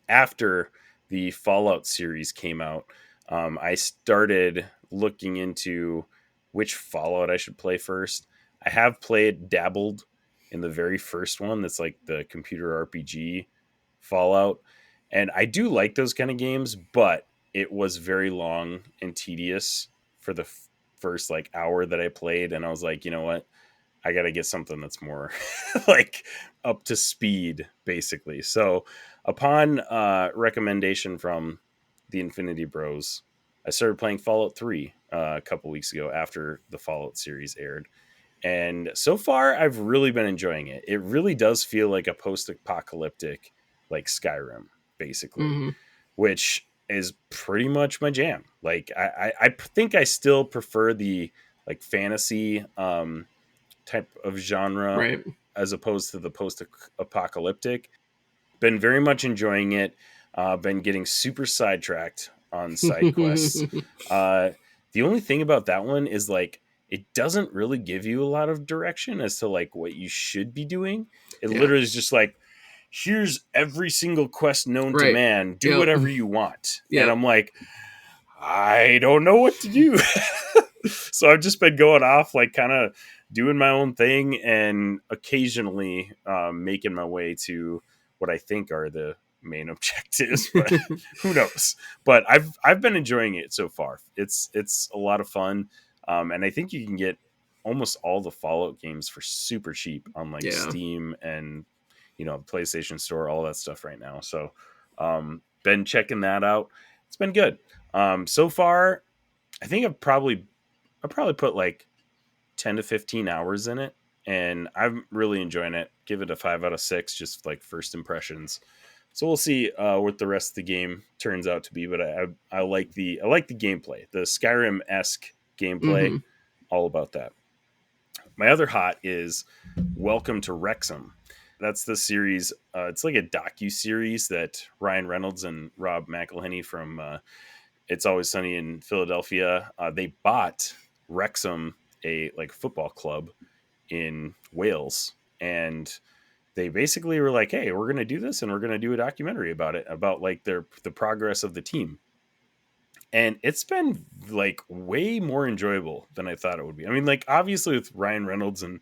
A: after the Fallout series came out, I started looking into which Fallout I should play first. I have dabbled in the very first one. That's like the computer RPG Fallout. And I do like those kind of games, but it was very long and tedious for the first like hour that I played. And I was like, you know what? I got to get something that's more like up to speed, basically. So upon recommendation from the Infinity Bros, I started playing Fallout 3 a couple weeks ago after the Fallout series aired. And so far, I've really been enjoying it. It really does feel like a post-apocalyptic, like Skyrim, basically,
B: Mm-hmm.
A: which is pretty much my jam. Like, I think I still prefer the like fantasy type of genre
B: Right.
A: as opposed to the post-apocalyptic. Been very much enjoying it. Been getting super sidetracked on side quests. The only thing about that one is like it doesn't really give you a lot of direction as to like what you should be doing. It
B: Yeah.
A: literally is just like, here's every single quest known to
B: Right.
A: man. Do
B: Yep.
A: whatever you want.
B: Yep.
A: And I'm like, I don't know what to do. So I've just been going off, like kind of doing my own thing and occasionally making my way to what I think are the main objectives, but who knows? But I've been enjoying it so far. It's a lot of fun, and I think you can get almost all the Fallout games for super cheap on like Steam and PlayStation Store, all that stuff right now. So been checking that out. It's been good. So far, I think I've probably put like 10 to 15 hours in it, and I'm really enjoying it. Give it a 5 out of 6, just like first impressions. So we'll see what the rest of the game turns out to be, but I like the gameplay, the Skyrim-esque gameplay, all about that. My other hot is Welcome to Wrexham. That's the series. It's like a docu-series that Ryan Reynolds and Rob McElhenney from It's Always Sunny in Philadelphia, they bought Wrexham, a like football club in Wales, and they basically were like, hey, we're going to do this and we're going to do a documentary about it, about like the progress of the team. And it's been like way more enjoyable than I thought it would be. I mean, like obviously with Ryan Reynolds and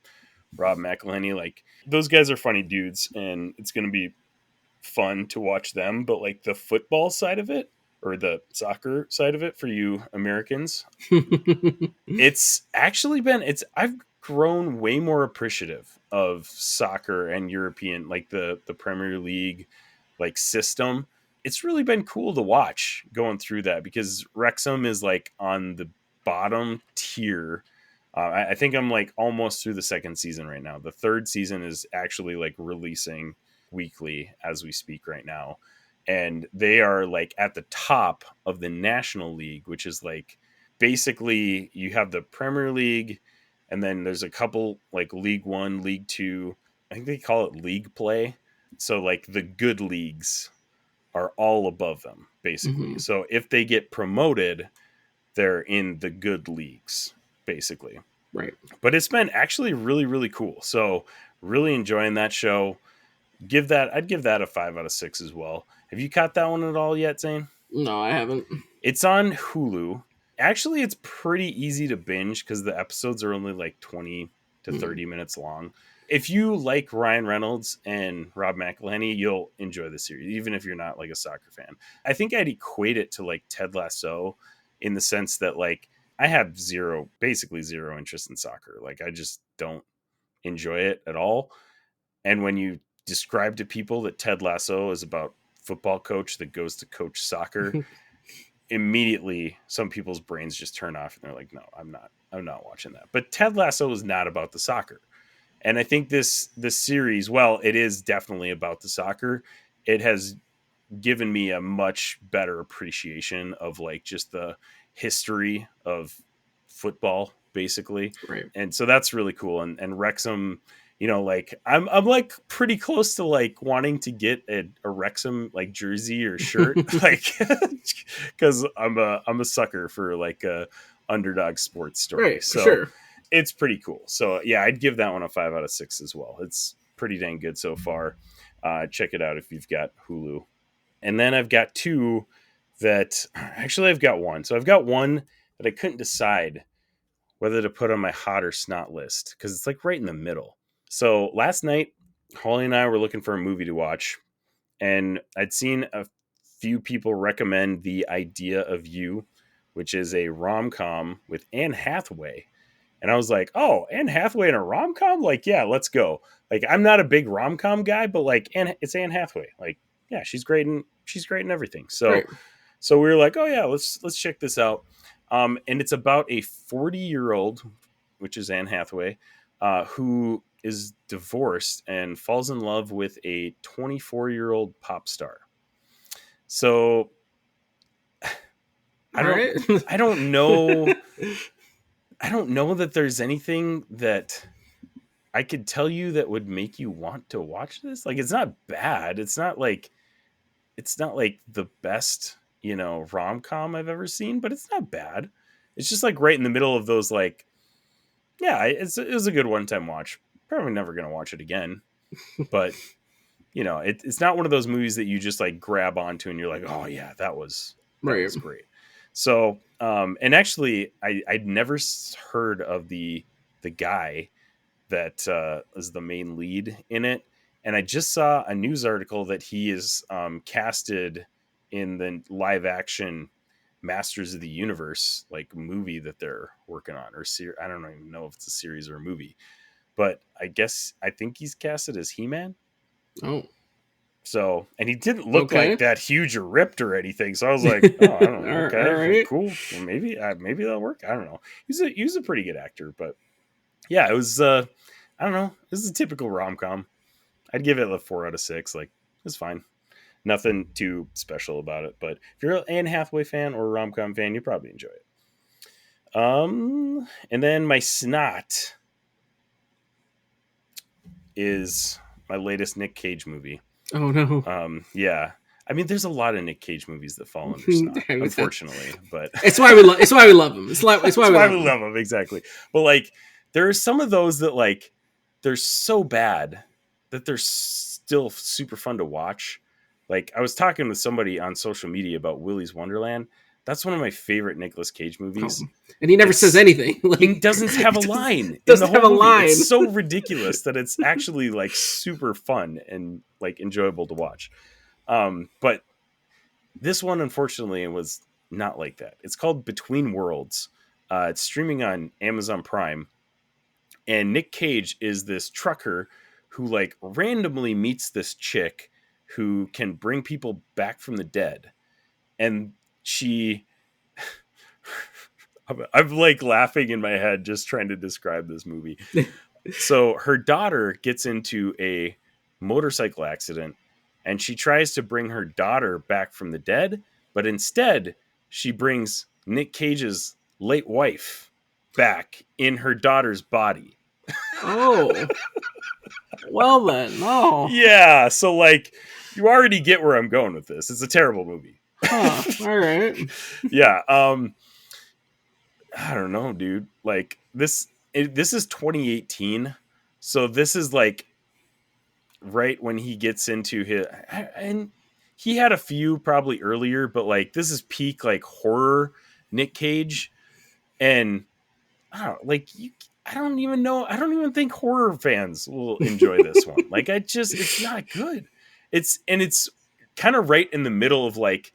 A: Rob McElhenney, like those guys are funny dudes and it's going to be fun to watch them. But like the football side of it, or the soccer side of it for you Americans, it's actually been, I've grown way more appreciative of soccer and European, like the Premier League, like system. It's really been cool to watch going through that, because Wrexham is like on the bottom tier. I think I'm like almost through the second season right now. The third season is actually like releasing weekly as we speak right now. And they are like at the top of the National League, which is like basically you have the Premier League, and then there's a couple like League One, League Two. I think they call it league play. So like the good leagues are all above them, basically. So if they get promoted, they're in the good leagues, basically.
B: Right.
A: But it's been actually really, really cool. So really enjoying that show. I'd give that a 5 out of 6 as well. Have you caught that one at all yet, Zane?
B: No, I haven't.
A: It's on Hulu. Actually, it's pretty easy to binge because the episodes are only like 20 to 30 minutes long. If you like Ryan Reynolds and Rob McElhenney, you'll enjoy the series, even if you're not like a soccer fan. I think I'd equate it to like Ted Lasso in the sense that like I have basically zero interest in soccer. Like I just don't enjoy it at all. And when you describe to people that Ted Lasso is about football coach that goes to coach soccer, immediately some people's brains just turn off and they're like, no, I'm not watching that. But Ted Lasso is not about the soccer. And I think this series, well, it is definitely about the soccer. It has given me a much better appreciation of like just the history of football, basically.
B: Right.
A: And so that's really cool. And Wrexham, like I'm like pretty close to like wanting to get a Wrexham like jersey or shirt, like because I'm a sucker for like a underdog sports story.
B: Right.
A: So
B: Sure.
A: it's pretty cool. So yeah, I'd give that one a 5 out of 6 as well. It's pretty dang good so far. Check it out if you've got Hulu. And then I've got two that actually I've got one. So I've got one that I couldn't decide whether to put on my hot or snot list because it's like right in the middle. So last night, Holly and I were looking for a movie to watch, and I'd seen a few people recommend The Idea of You, which is a rom-com with Anne Hathaway. And I was like, oh, Anne Hathaway in a rom-com? Like, yeah, let's go. Like, I'm not a big rom-com guy, but like, it's Anne Hathaway. Like, yeah, she's great in everything. So
B: Right.
A: So we were like, oh yeah, let's check this out. And it's about a 40-year-old, which is Anne Hathaway, who is divorced and falls in love with a 24-year-old pop star. So
B: All right.
A: I don't know. I don't know that there's anything that I could tell you that would make you want to watch this. Like, it's not bad. It's not like the best, rom-com I've ever seen, but it's not bad. It's just like right in the middle of those, like, yeah, it was a good one-time watch. Probably never going to watch it again, but it's not one of those movies that you just like grab onto and you're like, oh yeah, that was
B: Right.
A: great. So, and actually I'd never heard of the guy that is the main lead in it. And I just saw a news article that he is casted in the live action Masters of the Universe like movie that they're working on, or I don't even know if it's a series or a movie, but I think he's casted as He-Man.
B: Oh,
A: so, and he didn't look
B: Okay.
A: like that huge or ripped or anything. So I was like, oh, I don't know, okay,
B: All right.
A: cool. Well, maybe that'll work. I don't know. He was a pretty good actor, but yeah, it was. I don't know. This is a typical rom-com. I'd give it a 4 out of 6. Like, it's fine. Nothing too special about it. But if you're an Anne Hathaway fan or a rom-com fan, you probably enjoy it. And then my snot is my latest Nick Cage movie.
B: Oh no.
A: Yeah. I mean, there's a lot of Nick Cage movies that fall under snot, unfortunately. But
B: it's why we love. It's why we love him. It's why we love
A: him. Exactly. But like, there are some of those that like they're so bad that they're still super fun to watch. Like, I was talking with somebody on social media about Willy's Wonderland. That's one of my favorite Nicolas Cage movies.
B: And he never says anything.
A: Like, he doesn't have a line.
B: Doesn't have a line.
A: It's so ridiculous that it's actually like super fun and like enjoyable to watch. But this one, unfortunately, was not like that. It's called Between Worlds. It's streaming on Amazon Prime. And Nick Cage is this trucker who like randomly meets this chick who can bring people back from the dead. And I'm like laughing in my head just trying to describe this movie. So her daughter gets into a motorcycle accident and she tries to bring her daughter back from the dead, but instead she brings Nick Cage's late wife back in her daughter's body.
B: Oh. Well then, no.
A: Yeah, so like you already get where I'm going with this. It's a terrible movie.
B: Huh, all right.
A: Yeah, I don't know, dude. Like this is 2018. So this is like right when he gets into his, and he had a few probably earlier, but like this is peak like horror Nick Cage. And I don't even think horror fans will enjoy this one. Like it's not good. It's kind of right in the middle of like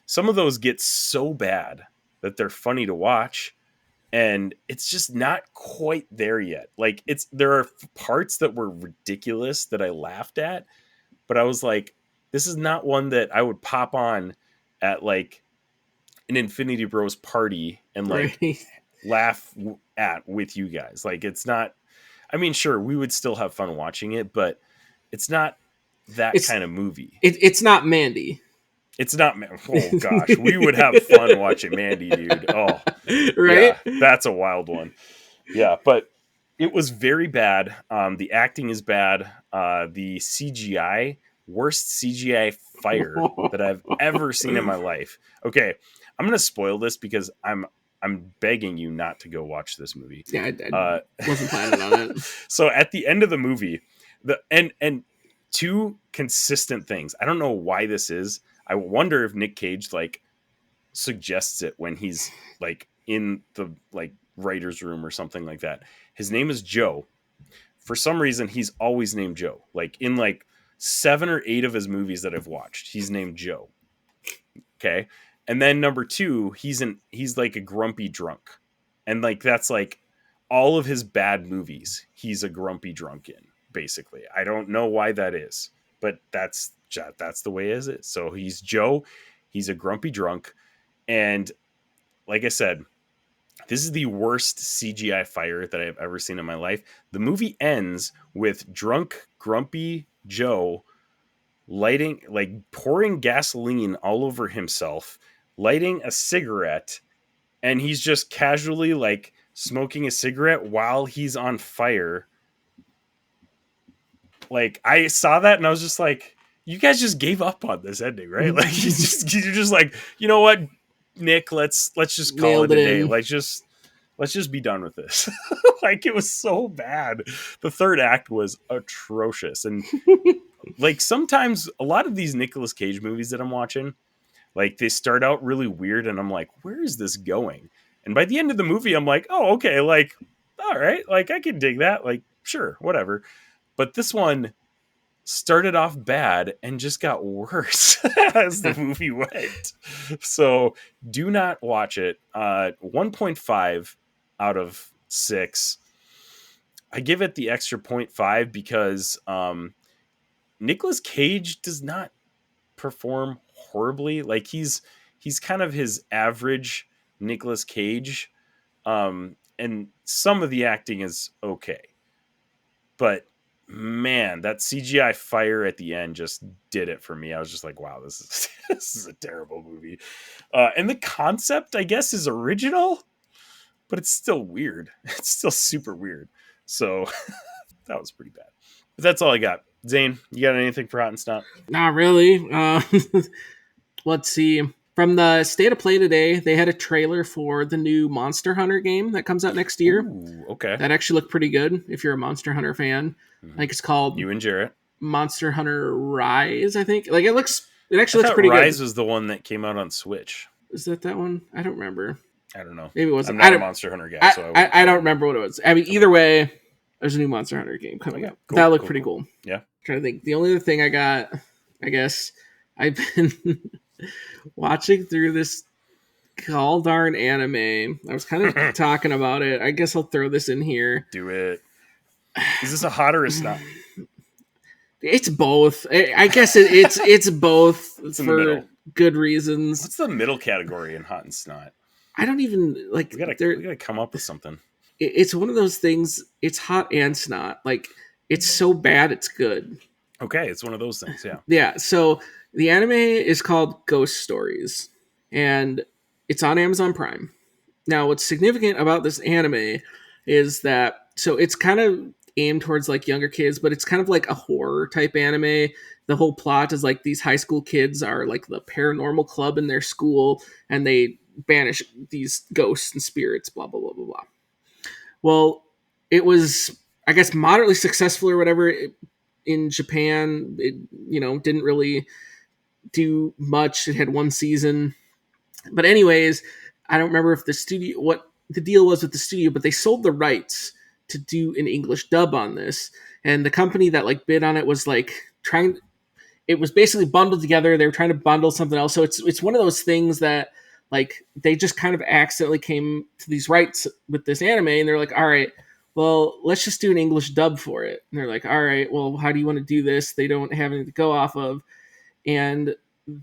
A: some of those get so bad that they're funny to watch, and it's just not quite there yet. Like there are parts that were ridiculous that I laughed at, but I was like, this is not one that I would pop on at like an Infinity Bros party and like laugh at with you guys. Like it's not, I mean, sure, we would still have fun watching it, but it's not that kind of movie.
B: It's not Mandy.
A: It's not. Oh gosh, we would have fun watching Mandy, dude. Oh,
B: right.
A: Yeah, that's a wild one. Yeah, but it was very bad. The acting is bad. The CGI, worst CGI fire that I've ever seen in my life. Okay, I'm gonna spoil this because I'm begging you not to go watch this movie.
B: Yeah, I wasn't planning on it.
A: So at the end of the movie, and two consistent things. I don't know why this is. I wonder if Nick Cage like suggests it when he's like in the like writer's room or something like that. His name is Joe. For some reason, he's always named Joe. Like in like 7 or 8 of his movies that I've watched, he's named Joe. Okay. And then number 2, he's like a grumpy drunk. And like, that's like all of his bad movies. He's a grumpy drunk in, basically. I don't know why that is, but that's the way it is. So he's Joe. He's a grumpy drunk. And like I said, this is the worst CGI fire that I've ever seen in my life. The movie ends with drunk, grumpy Joe lighting, like pouring gasoline all over himself, lighting a cigarette, and he's just casually like smoking a cigarette while he's on fire. Like, I saw that and I was just like, you guys just gave up on this ending, right? Like, you're just like, you know what, Nick, let's just call
B: Nailed
A: it a
B: it
A: day.
B: in.
A: Let's just be done with this. Like, it was so bad. The third act was atrocious. And like, sometimes a lot of these Nicolas Cage movies that I'm watching, like, they start out really weird and I'm like, where is this going? And by the end of the movie, I'm like, oh, okay, like, all right, like, I can dig that. Like, sure, whatever. But this one started off bad and just got worse as the movie went. So do not watch it. 1.5 out of 6. I give it the extra 0.5 because Nicolas Cage does not perform horribly. Like, he's kind of his average Nicolas Cage. And some of the acting is okay. But man, that CGI fire at the end just did it for me. I was just like, wow, this is a terrible movie. And the concept, I guess, is original, but it's still weird. It's still super weird. So that was pretty bad. But that's all I got. Zane, you got anything for Hot and Snot?
B: Not really. Let's see. From the State of Play today, they had a trailer for the new Monster Hunter game that comes out next year.
A: Ooh, okay.
B: That actually looked pretty good if you're a Monster Hunter fan. I think it's called
A: You and Jarrett.
B: Monster Hunter Rise, I think. Like, it actually
A: I
B: looks
A: thought
B: pretty
A: Rise
B: good.
A: was the one that came out on Switch.
B: Is that one? I don't remember.
A: I don't know.
B: Maybe it wasn't.
A: I'm not a Monster Hunter guy, so
B: I don't remember what it was. I mean, either way, there's a new Monster Hunter game coming out.
A: Cool,
B: that looked pretty cool.
A: Yeah.
B: Trying to think. The only other thing I got, I guess, I've been watching through this gall darn anime. I was kind of talking about it. I guess I'll throw this in here.
A: Do it. Is this a hot or a snot?
B: It's both. I guess it's both for good reasons.
A: What's the middle category in hot and snot?
B: I don't even like.
A: We gotta come up with something.
B: It's one of those things. It's hot and snot. Like, it's so bad, it's good.
A: Okay, it's one of those things. Yeah.
B: Yeah. So the anime is called Ghost Stories, and it's on Amazon Prime. Now, what's significant about this anime is that it's kind of aimed towards like younger kids, but it's kind of like a horror type anime. The whole plot is like these high school kids are like the paranormal club in their school, and they banish these ghosts and spirits, blah, blah, blah, blah, blah. Well, it was, I guess, moderately successful or whatever in Japan. It, didn't really do much. It had one season. But anyways, I don't remember if what the deal was with the studio, but they sold the rights to do an English dub on this. And the company that like bid on it was like it was basically bundled together. They were trying to bundle something else. So it's one of those things that like they just kind of accidentally came to these rights with this anime, and they're like, all right, well, let's just do an English dub for it. And they're like, all right, well, how do you want to do this? They don't have anything to go off of. And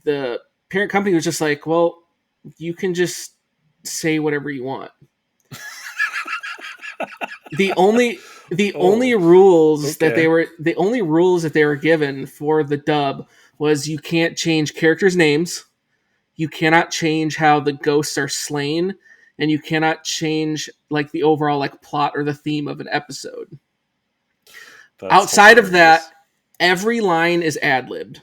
B: the parent company was just like, well, you can just say whatever you want. The only rules that they were given for the dub was you can't change characters' names, you cannot change how the ghosts are slain, and you cannot change like the overall like plot or the theme of an episode.
A: That's
B: Outside
A: hilarious.
B: of that, every line is ad-libbed.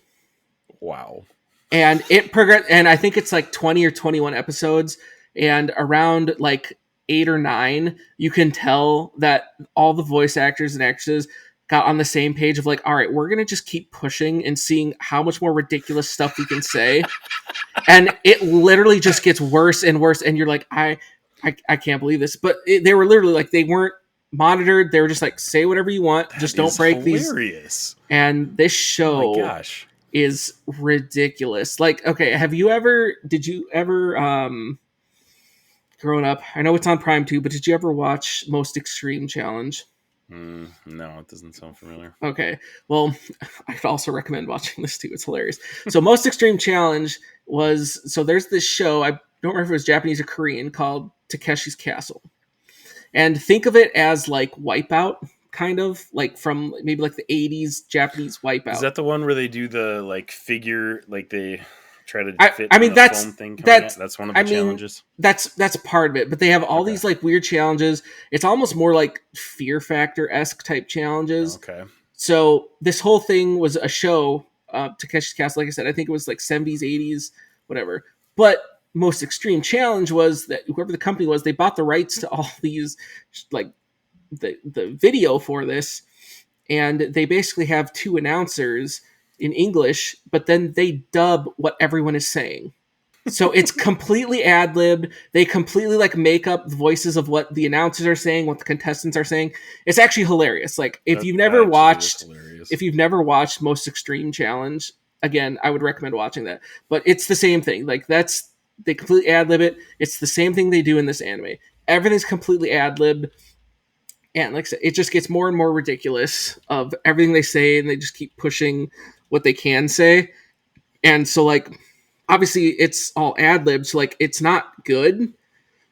A: Wow.
B: And it progressed, and I think it's like 20 or 21 episodes, and around like 8 or 9, you can tell that all the voice actors and actresses got on the same page of like, all right, we're going to just keep pushing and seeing how much more ridiculous stuff we can say. And it literally just gets worse and worse. And you're like, I can't believe this. But they were literally like, they weren't monitored. They were just like, say whatever you want. Just don't break
A: hilarious.
B: These. And this show
A: oh my gosh.
B: is ridiculous. Like, okay, did you ever, growing up, I know it's on Prime too, but did you ever watch Most Extreme Challenge?
A: No, it doesn't sound familiar.
B: Okay. Well, I could also recommend watching this too. It's hilarious. So Most Extreme Challenge there's this show, I don't remember if it was Japanese or Korean, called Takeshi's Castle. And think of it as like Wipeout, kind of like from maybe like the 80s Japanese Wipeout.
A: Is that the one where they do the like figure, like they try to fit
B: I mean,
A: the
B: that's
A: foam thing coming out? That's one of the challenges.
B: That's part of it, but they have all these like weird challenges. It's almost more like Fear Factor-esque type challenges.
A: Okay.
B: So this whole thing was a show, Takeshi's Castle, like I said, I think it was like 70s, 80s, whatever. But Most Extreme Challenge was that whoever the company was, they bought the rights to all these, like the video for this, and they basically have two announcers in English, but then they dub what everyone is saying. So it's completely ad-libbed. They completely like make up the voices of what the announcers are saying, what the contestants are saying. It's actually hilarious. Like if you've never watched Most Extreme Challenge, again, I would recommend watching that. But it's the same thing. Like they completely ad-lib it. It's the same thing they do in this anime. Everything's completely ad-libbed. And like I said, it just gets more and more ridiculous of everything they say, and they just keep pushing what they can say. And so like obviously it's all ad-libbed, so like it's not good,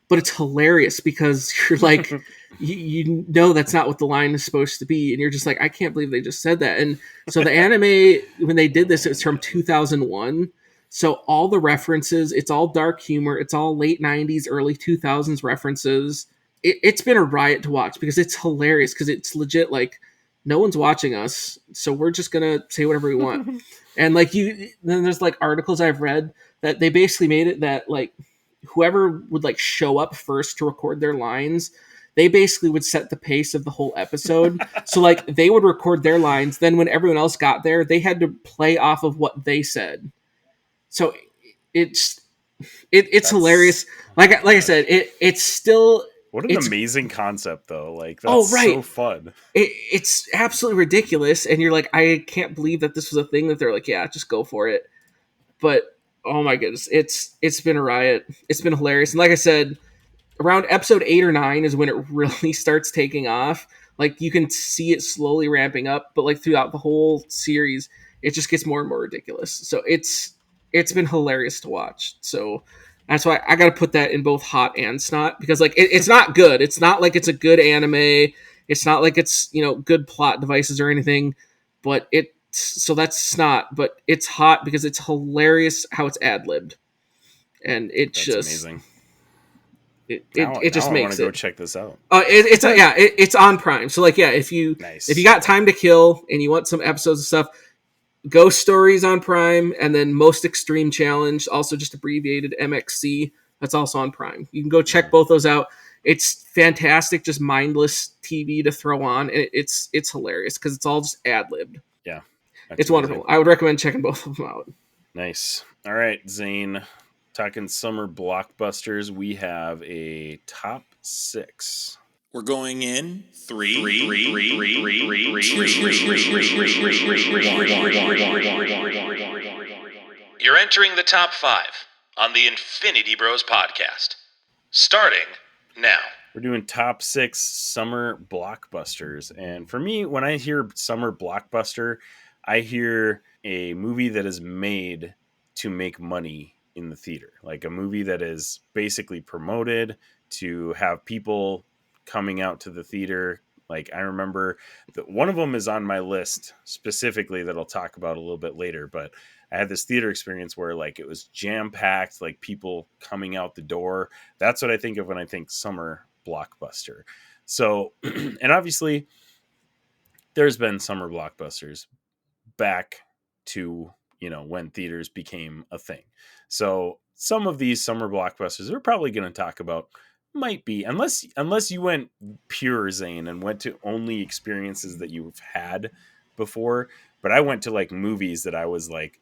B: but it's hilarious because you're like you know that's not what the line is supposed to be, and you're just like, I can't believe they just said that. And so the anime, when they did this, it was from 2001, so all the references, it's all dark humor, it's all late 90s early 2000s references. It's been a riot to watch because it's hilarious, because it's legit like no one's watching us, so we're just gonna say whatever we want. And like then there's like articles I've read that they basically made it that like whoever would like show up first to record their lines, they basically would set the pace of the whole episode. So like they would record their lines, then when everyone else got there, they had to play off of what they said. So it's hilarious. Like I said, it's still.
A: What an amazing concept, though. Like, that's so fun.
B: It's absolutely ridiculous. And you're like, I can't believe that this was a thing that they're like, yeah, just go for it. But, oh my goodness, it's been a riot. It's been hilarious. And like I said, around episode 8 or 9 is when it really starts taking off. Like, you can see it slowly ramping up. But, like, throughout the whole series, it just gets more and more ridiculous. So it's been hilarious to watch. So that's why I got to put that in both hot and snot, because like it's not good. It's not like it's a good anime. It's not like it's, good plot devices or anything, but so that's snot, but it's hot because it's hilarious how it's ad-libbed. And that's
A: amazing.
B: It just makes it. I want to
A: go check this out.
B: It's on Prime. So like, if you got time to kill and you want some episodes of stuff, Ghost Stories on Prime, and then Most Extreme Challenge, also just abbreviated MXC, that's also on Prime. You can go check both those out. It's fantastic, just mindless TV to throw on. And it's hilarious because it's all just ad-libbed.
A: Yeah.
B: It's wonderful. I would recommend checking both of them out.
A: Nice. All right, Zane, talking summer blockbusters, we have a top 6.
F: We're going in 3, 2. You're entering the top 5 on the Infinity Bros podcast. Starting now.
A: We're doing top 6 summer blockbusters. And for me, when I hear summer blockbuster, I hear a movie that is made to make money in the theater. Like a movie that is basically promoted to have people coming out to the theater. Like I remember that one of them is on my list specifically that I'll talk about a little bit later, but I had this theater experience where like it was jam-packed, like people coming out the door. That's what I think of when I think summer blockbuster. So, and obviously there's been summer blockbusters back to, when theaters became a thing. So some of these summer blockbusters we're probably going to talk about might be, unless you went pure, Zane, and went to only experiences that you've had before. But I went to like movies that I was like,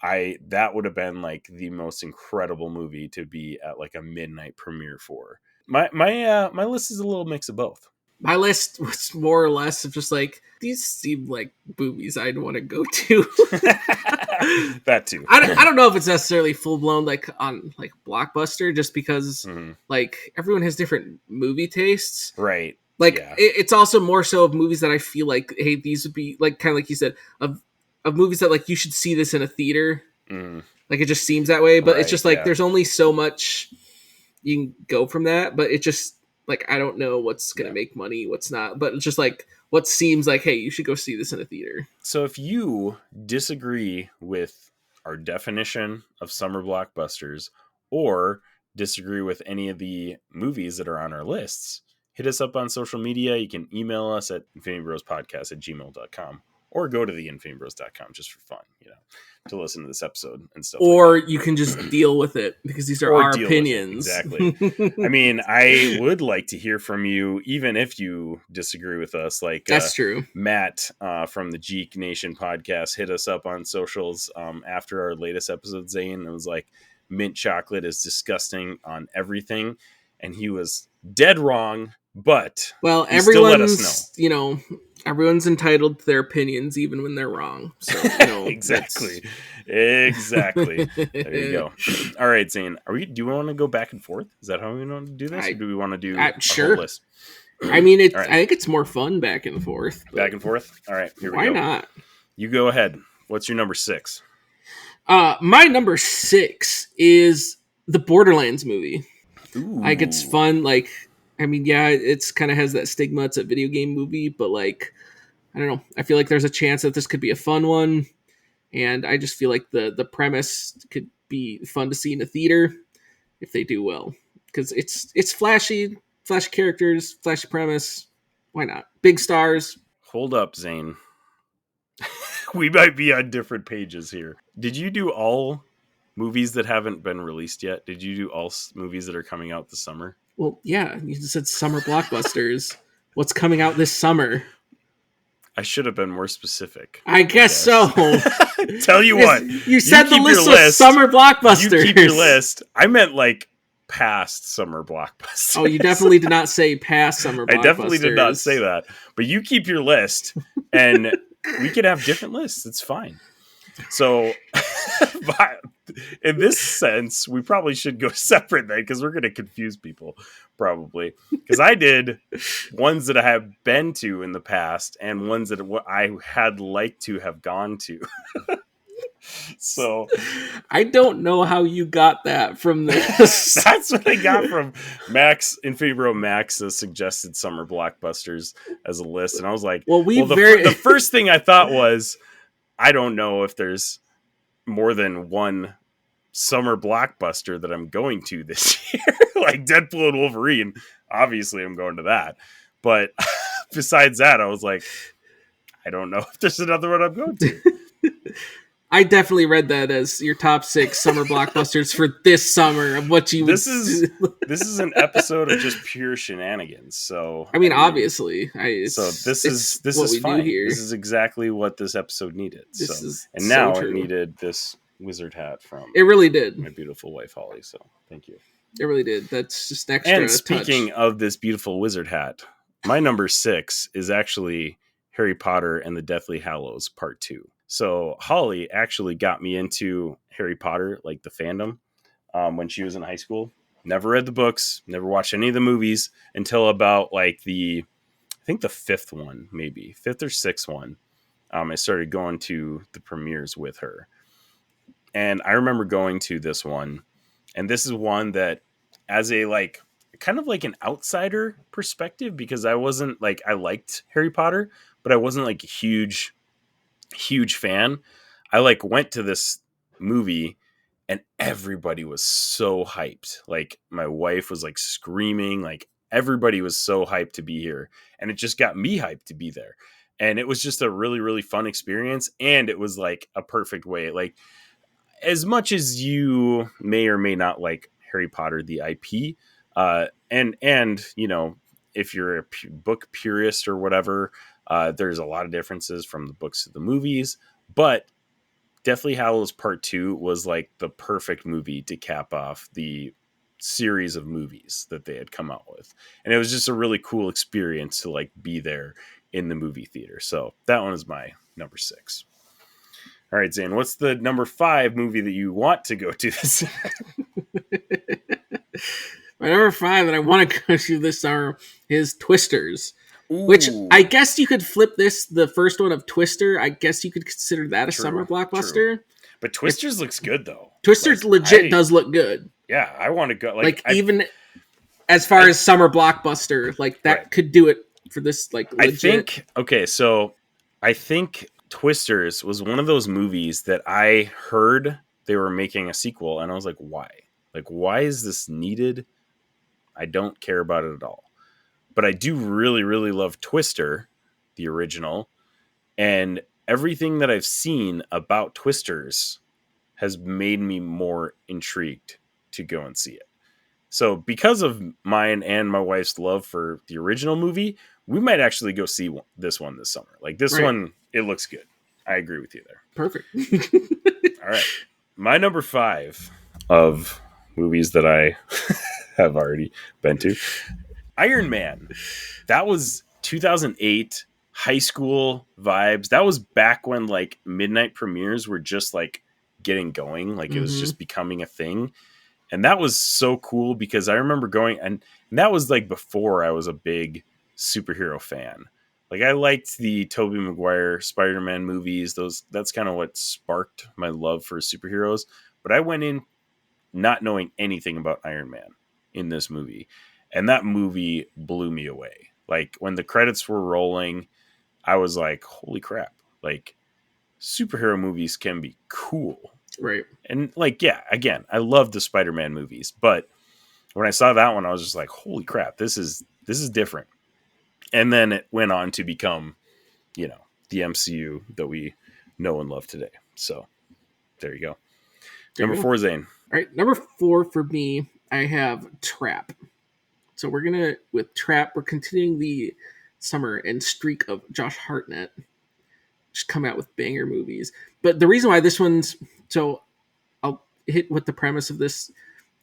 A: that would have been like the most incredible movie to be at like a midnight premiere for. My list is a little mix of both.
B: My list was more or less of just like, these seem like movies I'd want to go to.
A: That too.
B: I don't know if it's necessarily full blown like on like Blockbuster, just because like everyone has different movie tastes.
A: Right.
B: Like
A: Yeah.
B: it's also more so of movies that I feel like, hey, these would be like kind of like you said of movies that like you should see this in a theater.
A: Mm,
B: Like it just seems that way, but it's
A: right,
B: just like
A: yeah.
B: there's only so much you can go from that. But it just like I don't know what's gonna
A: Yeah.
B: make money, what's not. But it's just like what seems like, hey, you should go see this in a theater.
A: So if you disagree with our definition of summer blockbusters or disagree with any of the movies that are on our lists, hit us up on social media. You can email us at infinitybrospodcast@gmail.com or go to theinfinitybros.com just for fun, to listen to this episode and stuff.
B: Or
A: like that.
B: you can just deal with it because these are
A: Or
B: our
A: deal with it,
B: opinions.
A: exactly. I mean, I would like to hear from you, even if you disagree with us. Like
B: That's true.
A: Matt from the Geek Nation podcast hit us up on socials after our latest episode, Zane. It was like, mint chocolate is disgusting on everything. And he was dead wrong, but
B: Well,
A: he still let us
B: everyone's, everyone's entitled to their opinions, even when they're wrong. So,
A: Exactly. There you go. All right, Zane. Do we want to go back and forth? Is that how we want to do this? Or do we want to do a
B: sure.
A: whole list?
B: I mean,
A: All right.
B: I think it's more fun back and forth.
A: Back and forth? All right, here we
B: why
A: go.
B: Why not?
A: You go ahead. What's your number 6?
B: My number 6 is the Borderlands movie.
A: Ooh.
B: Like, it's fun. Like, I mean, yeah, it's kind of has that stigma. It's a video game movie, but like, I don't know. I feel like there's a chance that this could be a fun one. And I just feel like the premise could be fun to see in a theater if they do well. Because it's flashy characters, flashy premise. Why not? Big stars.
A: Hold up, Zane. We might be on different pages here. Did you do all movies that haven't been released yet? Did you do all movies that are coming out this summer?
B: Well, yeah. You just said Summer Blockbusters. What's coming out this summer?
A: I should have been more specific.
B: I guess so.
A: Tell you what.
B: You said the list was Summer Blockbusters.
A: You keep your list. I meant like past Summer Blockbusters.
B: Oh, you definitely did not say past Summer Blockbusters.
A: I definitely did not say that. But you keep your list, and we could have different lists. It's fine. So, in this sense, we probably should go separate then, because we're going to confuse people, probably. Because I did ones that I have been to in the past, and ones that I had liked to have gone to. So,
B: I don't know how you got that from this.
A: That's what I got from Max. Infinity Bro Max suggested Summer Blockbusters as a list, and I was like, the first thing I thought was, I don't know if there's more than one summer blockbuster that I'm going to this year. Like Deadpool and Wolverine. Obviously, I'm going to that. But besides that, I was like, I don't know if there's another one I'm going to.
B: I definitely read that as your top 6 summer blockbusters for this summer of what you
A: this is an episode of just pure shenanigans. So
B: I mean obviously,
A: this is fine. This is exactly what this episode needed. It needed this wizard hat from
B: it really did
A: my beautiful wife Holly. So thank you.
B: It really did. That's just extra.
A: And speaking of this beautiful wizard hat, my number 6 is actually Harry Potter and the Deathly Hallows Part 2. So Holly actually got me into Harry Potter, like the fandom, when she was in high school. Never read the books, never watched any of the movies until about like I think the 5th one, maybe 5th or 6th one. I started going to the premieres with her. And I remember going to this one, and this is one that as a like kind of like an outsider perspective, because I wasn't like, I liked Harry Potter, but I wasn't like a huge fan. I like went to this movie and everybody was so hyped. Like my wife was like screaming, like everybody was so hyped to be here, and it just got me hyped to be there. And it was just a really, really fun experience. And it was like a perfect way. Like as much as you may or may not like Harry Potter, the IP, and if you're a book purist or whatever, there's a lot of differences from the books to the movies, but Deathly Hallows Part 2 was like the perfect movie to cap off the series of movies that they had come out with. And it was just a really cool experience to like be there in the movie theater. So that one is my number 6. All right, Zane, what's the number 5 movie that you want to go to this?
B: My number 5 that I want to go to this summer is Twisters.
A: Ooh,
B: Which I guess you could flip this, the first one of Twister. I guess you could consider that a
A: True,
B: summer blockbuster.
A: true. But Twisters looks good though.
B: Twisters legit does look good.
A: Yeah, I want to go.
B: Even as far as summer blockbuster, like that could do it for this. Like legit.
A: I think Twisters was one of those movies that I heard they were making a sequel, and I was like, why? Like, why is this needed? I don't care about it at all. But I do really, really love Twister, the original, and everything that I've seen about Twisters has made me more intrigued to go and see it. So because of mine and my wife's love for the original movie, we might actually go see this one this summer. Like this one, it looks good. I agree with you there.
B: Perfect.
A: All right. My number 5 of movies that I have already been to, Iron Man. That was 2008 high school vibes. That was back when like midnight premieres were just like getting going. Like it was just becoming a thing. And that was so cool because I remember going and that was like before I was a big superhero fan. Like I liked the Tobey Maguire Spider-Man movies. That's kind of what sparked my love for superheroes. But I went in not knowing anything about Iron Man in this movie. And that movie blew me away. Like when the credits were rolling, I was like, holy crap. Like superhero movies can be cool.
B: Right.
A: And like, yeah, again, I love the Spider-Man movies, but when I saw that one, I was just like, holy crap, this is different. And then it went on to become, the MCU that we know and love today. So there you go. Number 4, Zane.
B: All right. Number 4 for me, I have Trap. So with Trap, we're continuing the summer and streak of Josh Hartnett just come out with banger movies. But the reason why this one's, so I'll hit with the premise of this.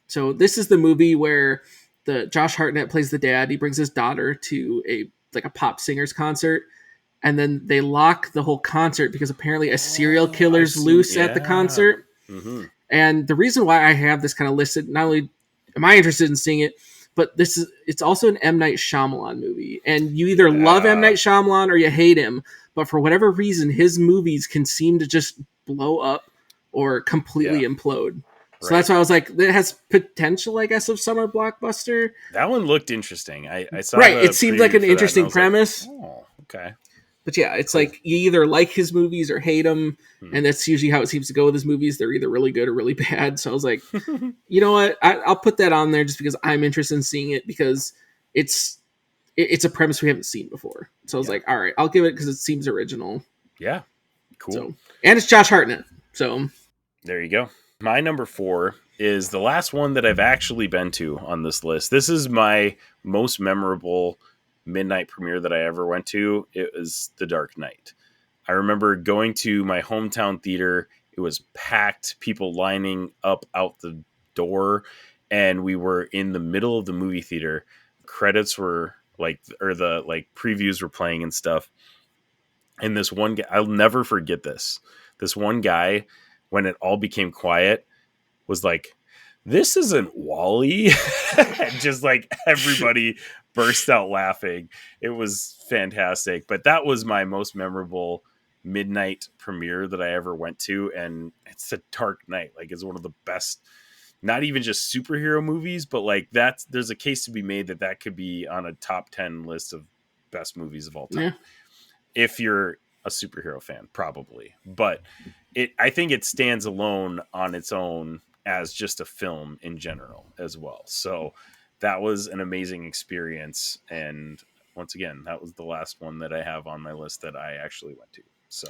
B: So this is the movie where the Josh Hartnett plays the dad. He brings his daughter to a pop singer's concert, and then they lock the whole concert because apparently a serial killer's loose at the concert.
A: Mm-hmm.
B: And the reason why I have this kind of listed, not only am I interested in seeing it, but it's also an M. Night Shyamalan movie. And you either love M. Night Shyamalan or you hate him. But for whatever reason, his movies can seem to just blow up or completely implode. So that's why I was like, it has potential, I guess, of summer blockbuster.
A: That one looked interesting. I saw
B: it seemed like an interesting premise.
A: Like, oh, okay.
B: But yeah, it's like you either like his movies or hate them, and that's usually how it seems to go with his movies. They're either really good or really bad. So I was like, you know what? I'll put that on there just because I'm interested in seeing it because it's a premise we haven't seen before. So I was like, all right, I'll give it because it seems original.
A: Yeah, cool.
B: So, and it's Josh Hartnett. So
A: there you go. My number 4 is the last one that I've actually been to on this list. This is my most memorable midnight premiere that I ever went to. It was The Dark Knight. I remember going to my hometown theater. It was packed, people lining up out the door, and we were in the middle of the movie theater. Credits were the previews were playing and stuff. And this one guy, I'll never forget this. This one guy, when it all became quiet, was like, "This isn't Wall-E." And just like everybody burst out laughing. It was fantastic. But that was my most memorable midnight premiere that I ever went to. And it's The Dark Knight. Like, it's one of the best, not even just superhero movies, but like there's a case to be made that could be on a top 10 list of best movies of all time. Yeah. If you're a superhero fan, probably. But I think it stands alone on its own as just a film in general as well. So that was an amazing experience. And once again, that was the last one that I have on my list that I actually went to. So,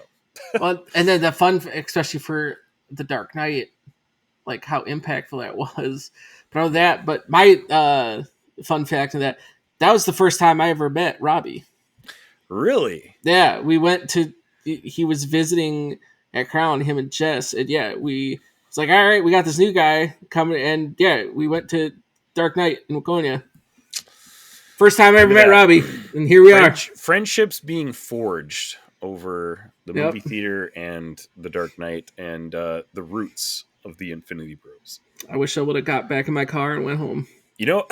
B: well, and then the fun, especially for The Dark Knight, like how impactful that was. But my fun fact of that was the first time I ever met Robbie.
A: Really?
B: Yeah, we went to, he was visiting at Crown, him and Jess, and it's like, all right, we got this new guy coming, and we went to Dark Knight in Waconia. First time I ever met Robbie, and here we are.
A: Friendships being forged over the movie theater and The Dark Knight and the roots of the Infinity Bros.
B: I wish I would have got back in my car and went home.
A: You know,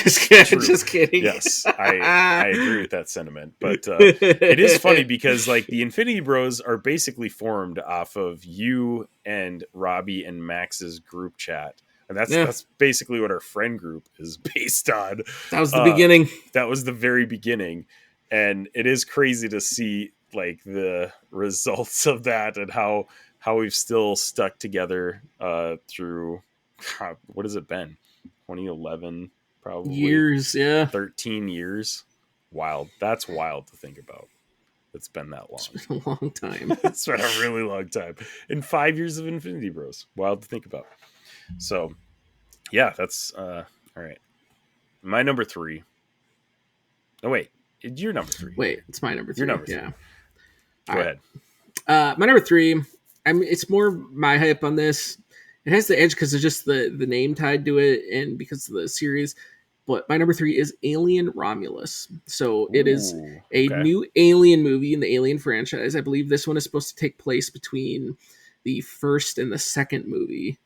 B: just kidding.
A: True.
B: Just kidding.
A: Yes, I agree with that sentiment. But it is funny because like the Infinity Bros are basically formed off of you and Robbie and Max's group chat. And that's basically what our friend group is based on.
B: That was the beginning.
A: That was the very beginning. And it is crazy to see like the results of that and how we've still stuck together through, God, what has it been? 2011, probably.
B: Years, yeah.
A: 13 years. Wild. That's wild to think about. It's been that long.
B: It's been a long time.
A: It's been a really long time. And 5 years of Infinity Bros. Wild to think about. So, yeah, that's all right. My number 3. Oh, wait. You're number 3.
B: Wait, it's my number 3.
A: Your number 3.
B: Yeah.
A: Go ahead.
B: My number 3, it's more my hype on this. It has the edge because of just the name tied to it and because of the series. But my number 3 is Alien Romulus. So it is a new Alien movie in the Alien franchise. I believe this one is supposed to take place between the first and the second movie.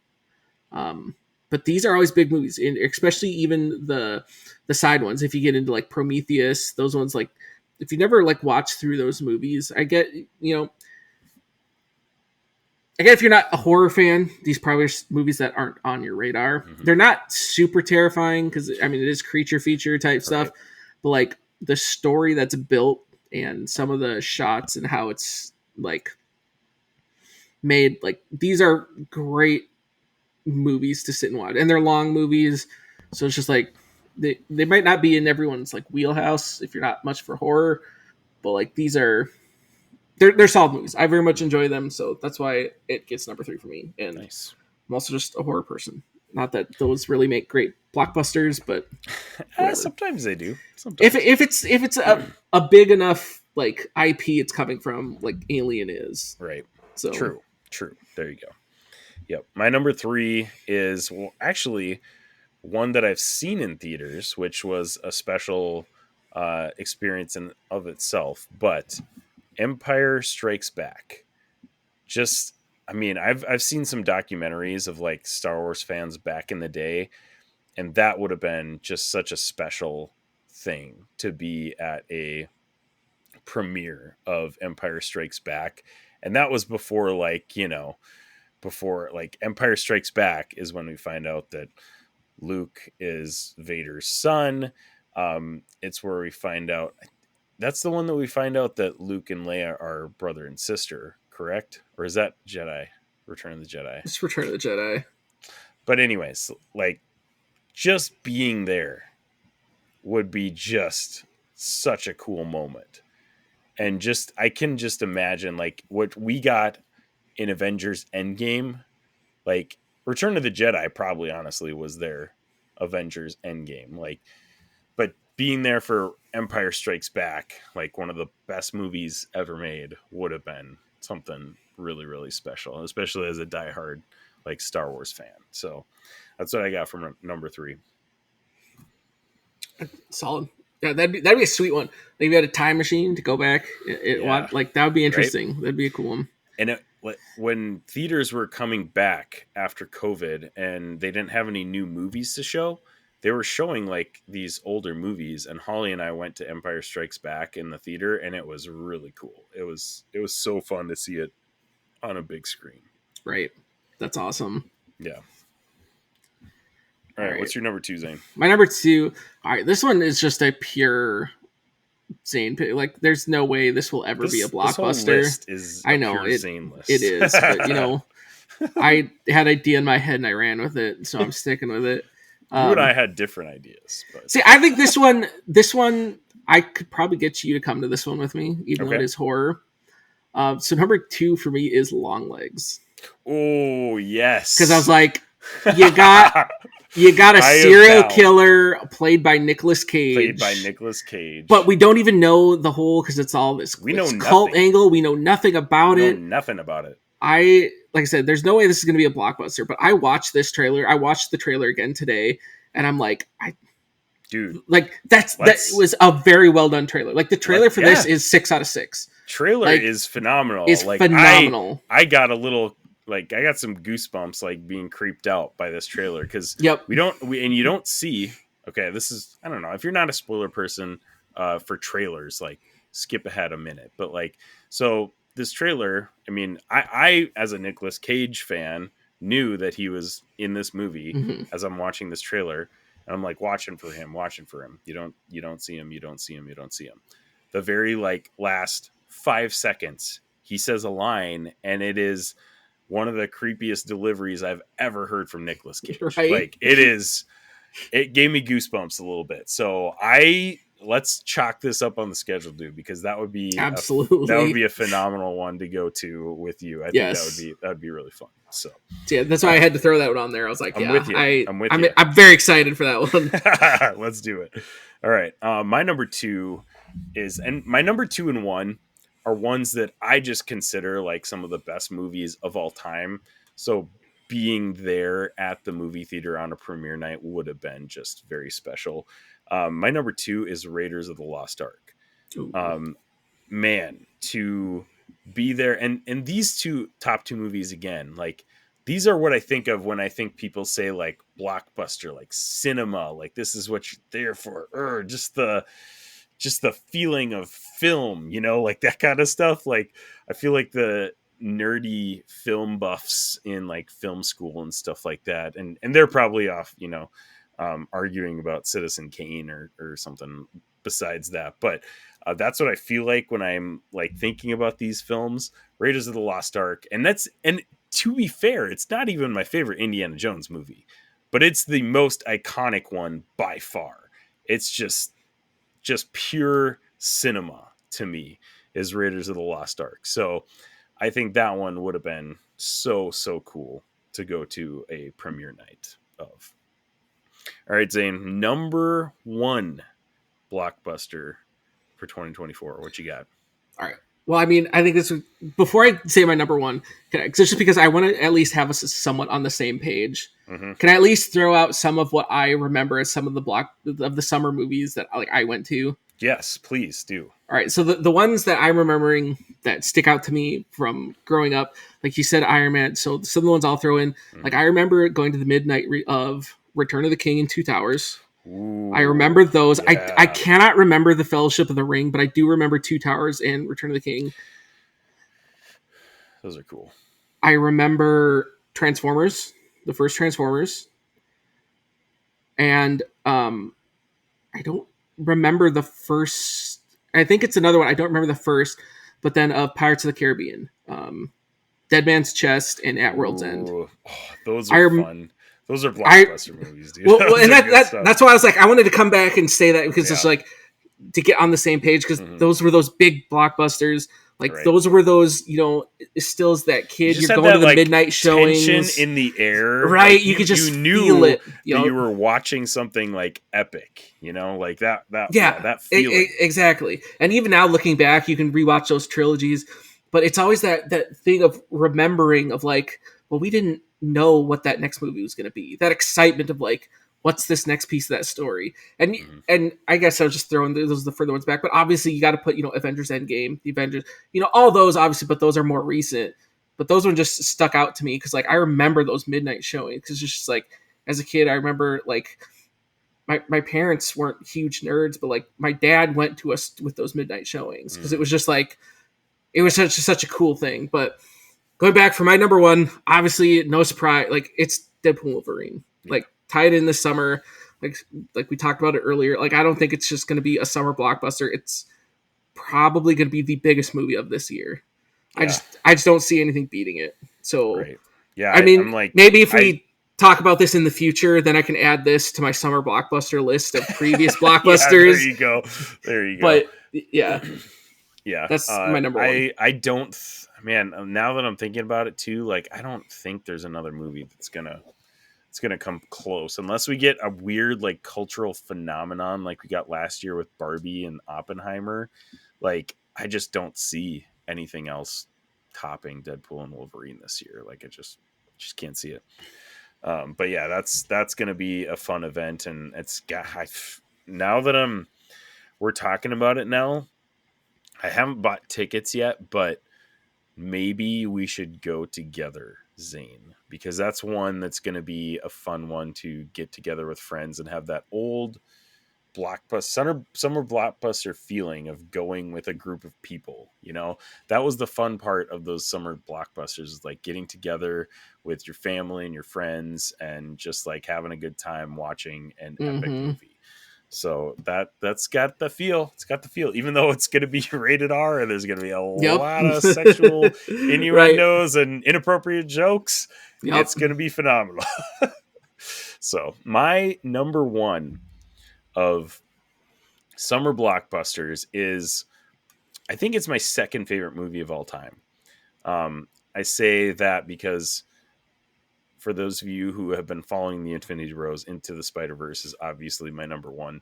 B: But these are always big movies, and especially even the side ones. If you get into like Prometheus, those ones, like if you never like watched through those movies, I get if you're not a horror fan, these probably are movies that aren't on your radar. Mm-hmm. They're not super terrifying because it is creature feature type stuff, but like the story that's built and some of the shots and how it's like made, like these are great movies to sit and watch, and they're long movies, so it's just like they might not be in everyone's like wheelhouse if you're not much for horror, but like these are they're solid movies. I very much enjoy them, so that's why it gets number 3 for me. And
A: nice.
B: I'm also just a horror person. Not that those really make great blockbusters, but
A: sometimes they do. Sometimes.
B: If it's a big enough like IP it's coming from, like Alien is.
A: Right.
B: So
A: True. There you go. Yep. My number 3 is actually one that I've seen in theaters, which was a special experience in of itself, but Empire Strikes Back. I've seen some documentaries of like Star Wars fans back in the day, and that would have been just such a special thing to be at a premiere of Empire Strikes Back. And that was before Empire Strikes Back is when we find out that Luke is Vader's son. It's where we find out, that's the one that we find out that Luke and Leia are brother and sister, correct? Or is that Return of the Jedi?
B: It's Return of the Jedi.
A: But anyways, like just being there would be just such a cool moment. And I can just imagine like what we got in Avengers Endgame. Like Return of the Jedi probably honestly was their Avengers Endgame. Like, but being there for Empire Strikes Back, like one of the best movies ever made, would have been something really, really special, especially as a diehard like Star Wars fan. So that's what I got from number 3.
B: Solid. Yeah, that'd be a sweet one. Like if you had a time machine to go back, like that would be interesting. Right? That'd be a cool one.
A: And when theaters were coming back after COVID and they didn't have any new movies to show, they were showing like these older movies, and Holly and I went to Empire Strikes Back in the theater, and it was really cool. It was so fun to see it on a big screen.
B: Right. That's awesome.
A: Yeah. All right. What's your number 2, Zane?
B: My number 2. All right. This one is just a pure Zane pick. Like, there's no way this will ever be a blockbuster.
A: This whole list is
B: I know
A: pure Zane list.
B: It is, but I had an idea in my head and I ran with it, so I'm sticking with it.
A: You and I had different ideas. But.
B: See, I think this one, I could probably get you to come to this one with me, even though it is horror. So number 2 for me is Longlegs.
A: Oh, yes.
B: Because I was like, you got a serial killer played by Nicolas Cage. But we don't even know the whole, because it's all this cult angle. We know nothing about it.
A: Nothing about it.
B: Like I said, there's no way this is going to be a blockbuster, but I watched this trailer. I watched the trailer again today, and I'm like,
A: dude,
B: like that was a very well done trailer. Like the trailer for this is 6 out of 6.
A: Trailer is phenomenal.
B: It's phenomenal.
A: I got a little like I got some goosebumps like being creeped out by this trailer because
B: Yep.
A: you don't see. Okay, this is, I don't know if you're not a spoiler person for trailers, like skip ahead a minute, but like, so this trailer, I mean, I as a Nicolas Cage fan knew that he was in this movie
B: Mm-hmm.
A: as I'm watching this trailer, and I'm like watching for him. You don't see him. The very like last 5 seconds, he says a line, and it is one of the creepiest deliveries I've ever heard from Nicolas Cage.
B: Right?
A: Like it gave me goosebumps a little bit. So let's chalk this up on the schedule, dude, because that would be
B: absolutely
A: a phenomenal one to go to with you. I think
B: Yes.
A: that would be really fun. So
B: yeah, that's why I had to throw that one on there. I was like,
A: I'm with you.
B: I'm very excited for that one.
A: Let's do it. All right. My number two and one are ones that I just consider like some of the best movies of all time. So being there at the movie theater on a premiere night would have been just very special. My number two is Raiders of the Lost Ark. Man, to be there, and these top two movies again, like these are what I think of when I think people say like blockbuster, like cinema, like this is what you're there for. Just the feeling of film, like that kind of stuff. Like I feel like the nerdy film buffs in like film school and stuff like that, and they're probably off, arguing about Citizen Kane or something besides that. But that's what I feel like when I'm like thinking about these films. Raiders of the Lost Ark, and to be fair, it's not even my favorite Indiana Jones movie, but it's the most iconic one by far. It's just pure cinema to me is Raiders of the Lost Ark. So I think that one would have been so cool to go to a premiere night of. All right, Zane, number one blockbuster for 2024. What you got?
B: All right. Well, I mean, I think this was, before I say my number one, just because I want to at least have us somewhat on the same page.
A: Mm-hmm.
B: Can I at least throw out some of what I remember as some of the summer movies that I went to?
A: Yes, please do.
B: All right. So the ones that I'm remembering that stick out to me from growing up, like you said, Iron Man. So some of the ones I'll throw in, like I remember going to the midnight of Return of the King and Two Towers.
A: Ooh,
B: I remember those.
A: yeah.
B: I cannot remember the Fellowship of the Ring, but I do remember Two Towers and Return of the King.
A: Those are cool.
B: I remember Transformers, the first Transformers. And I don't remember the first. I think it's another one. I don't remember the first, but then of Pirates of the Caribbean. Dead Man's Chest and At World's End.
A: Oh, those are fun. Those are blockbuster movies, dude.
B: Well, and that's why I was like, I wanted to come back and say that because it's like to get on the same page because those were those big blockbusters. Like those were those, stills that kid you're going to the midnight showings,
A: tension in the air,
B: right?
A: Like,
B: you could just
A: feel
B: it.
A: That you were watching something like epic, like that.
B: Yeah,
A: that feeling
B: exactly. And even now, looking back, you can rewatch those trilogies, but it's always that thing of remembering of like, well, we didn't know what that next movie was going to be. That excitement of like, what's this next piece of that story? And I guess I was just throwing those the further ones back, but obviously you got to put Avengers Endgame, the Avengers, all those obviously, but those are more recent. But those ones just stuck out to me because like I remember those midnight showings because it's just like as a kid I remember like my parents weren't huge nerds, but like my dad went to us with those midnight showings because it was just like it was such a cool thing. But going back for my number one, obviously no surprise, like it's Deadpool and Wolverine. Like tied in this summer, like we talked about it earlier. Like I don't think it's just going to be a summer blockbuster. It's probably going to be the biggest movie of this year. Yeah. I just don't see anything beating it. So
A: yeah,
B: I mean,
A: I'm like,
B: maybe if we talk about this in the future, then I can add this to my summer blockbuster list of previous blockbusters.
A: There you go.
B: But yeah, that's my number one.
A: I don't, man. Now that I'm thinking about it too, like I don't think there's another movie that's gonna come close unless we get a weird like cultural phenomenon like we got last year with Barbie and Oppenheimer. Like I just don't see anything else topping Deadpool and Wolverine this year. Like I just can't see it. But yeah, that's going to be a fun event, and it's now that we're talking about it now. I haven't bought tickets yet, but maybe we should go together Zayne, because that's one that's going to be a fun one to get together with friends and have that old summer blockbuster feeling of going with a group of people. You know, that was the fun part of those summer blockbusters, like getting together with your family and your friends and just like having a good time watching an epic movie. So that's got the feel. It's got the feel, even though it's going to be rated R and there's going to be a lot of sexual innuendos and inappropriate jokes. It's going to be phenomenal. So my number one of summer blockbusters is, I think it's my second favorite movie of all time. I say that because for those of you who have been following the Infinity Bros, Into the Spider-Verse is obviously my number one.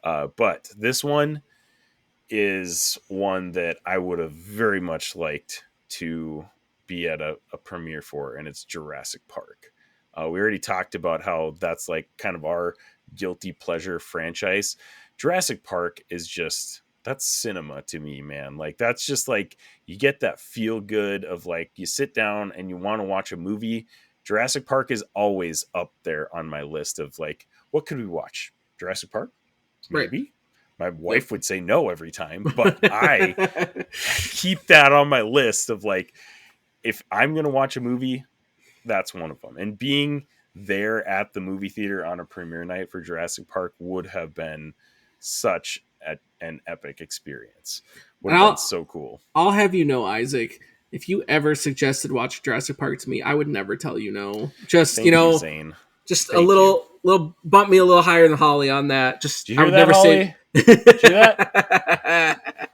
A: But this one is one that I would have very much liked to be at a premiere for, and it's Jurassic Park. We already talked about how that's like kind of our guilty pleasure franchise. Jurassic Park is just, that's cinema to me, man. Like, that's just like, you get that feel good of like, you sit down and you want to watch a movie. Jurassic Park is always up there on my list of like, what could we watch? Jurassic Park? Maybe. Right. My wife would say no every time, but I keep that on my list of like, if I'm going to watch a movie, that's one of them. And being there at the movie theater on a premiere night for Jurassic Park would have been such an epic experience. Would have been so cool.
B: I'll have you know, Isaac, if you ever suggested watch Jurassic Park to me, I would never tell you no. Just,
A: Thank you, Zane.
B: Just Thank a little bump me a little higher than Holly on that. Just,
A: did you hear that, Holly? Did you hear that?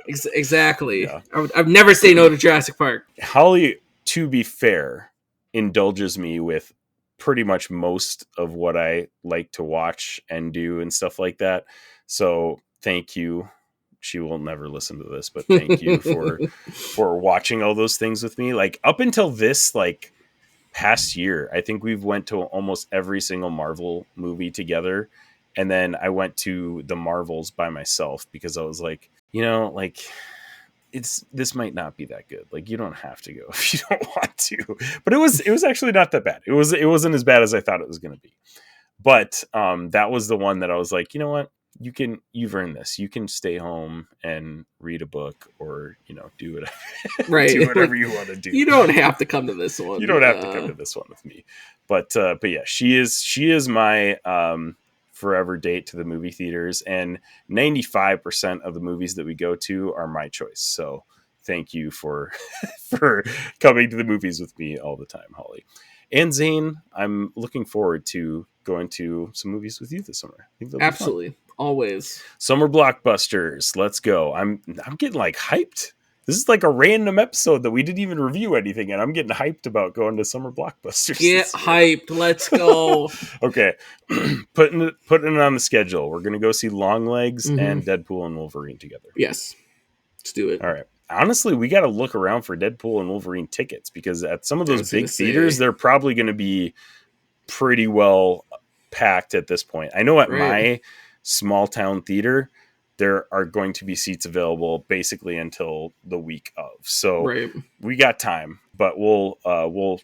B: Exactly. Yeah. I've never say no to Jurassic Park.
A: Holly, to be fair, indulges me with pretty much most of what I like to watch and do and stuff like that. So thank you. She will never listen to this, but thank you for watching all those things with me. Like up until this like past year, I think we've went to almost every single Marvel movie together. And then I went to the Marvels by myself because I was like, you know, like this might not be that good. Like you don't have to go if you don't want to. But it was actually not that bad. It wasn't as bad as I thought it was going to be. But that was the one that I was like, you know what? You've earned this. You can stay home and read a book or, you know, do whatever,
B: right.
A: Do whatever you want to do.
B: You don't have to come to this one.
A: You don't have to come to this one with me. But yeah, she is my forever date to the movie theaters, and 95% of the movies that we go to are my choice. So thank you for coming to the movies with me all the time, Holly. And Zane, I'm looking forward to going to some movies with you this summer. I think
B: absolutely. Always.
A: Summer blockbusters. Let's go. I'm getting like hyped. This is like a random episode that we didn't even review anything, and I'm getting hyped about going to summer blockbusters.
B: Get hyped. Let's go.
A: Okay. Putting it on the schedule. We're gonna go see Longlegs and Deadpool and Wolverine together.
B: Yes. Let's do it.
A: All right. Honestly, we got to look around for Deadpool and Wolverine tickets because at some of those big theaters, they're probably going to be pretty well packed at this point. I know at my small town theater, there are going to be seats available basically until the week of. So we got time, but we'll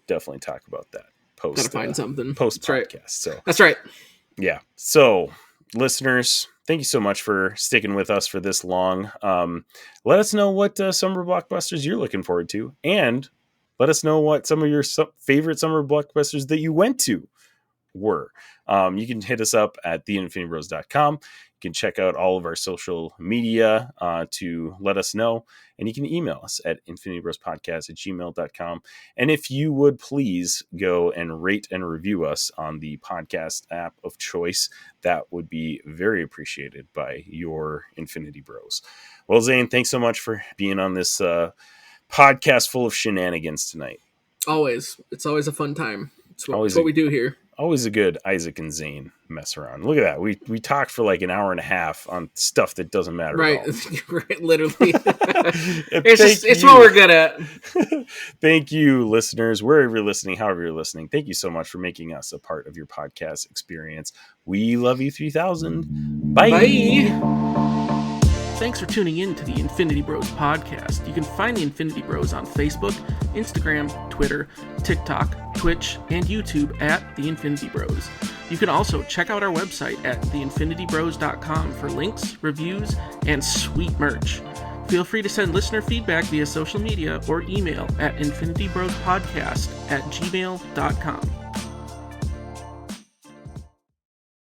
A: definitely talk about that post.
B: Gotta find something
A: post podcast. So
B: that's right.
A: Yeah. So listeners, thank you so much for sticking with us for this long. Let us know what summer blockbusters you're looking forward to, and let us know what some of your favorite summer blockbusters that you went to were. You can hit us up at theinfinitybros.com. You can check out all of our social media to let us know, and you can email us at infinitybrospodcast@gmail.com. And if you would please go and rate and review us on the podcast app of choice, that would be very appreciated by your Infinity Bros. Well, Zane, thanks so much for being on this podcast full of shenanigans tonight.
B: Always. It's always a fun time. It's what we do here.
A: Always a good Isaac and Zayne mess around. Look at that. We talked for like an hour and a half on stuff that doesn't matter.
B: Right.
A: At all.
B: Right. Literally. It's what we're good at.
A: Thank you, listeners, wherever you're listening, however you're listening. Thank you so much for making us a part of your podcast experience. We love you 3000. Bye.
B: Thanks for tuning in to the Infinity Bros podcast. You can find the Infinity Bros on Facebook, Instagram, Twitter, TikTok, Twitch, and YouTube at The Infinity Bros. You can also check out our website at theinfinitybros.com for links, reviews, and sweet merch. Feel free to send listener feedback via social media or email at infinitybrospodcast@gmail.com.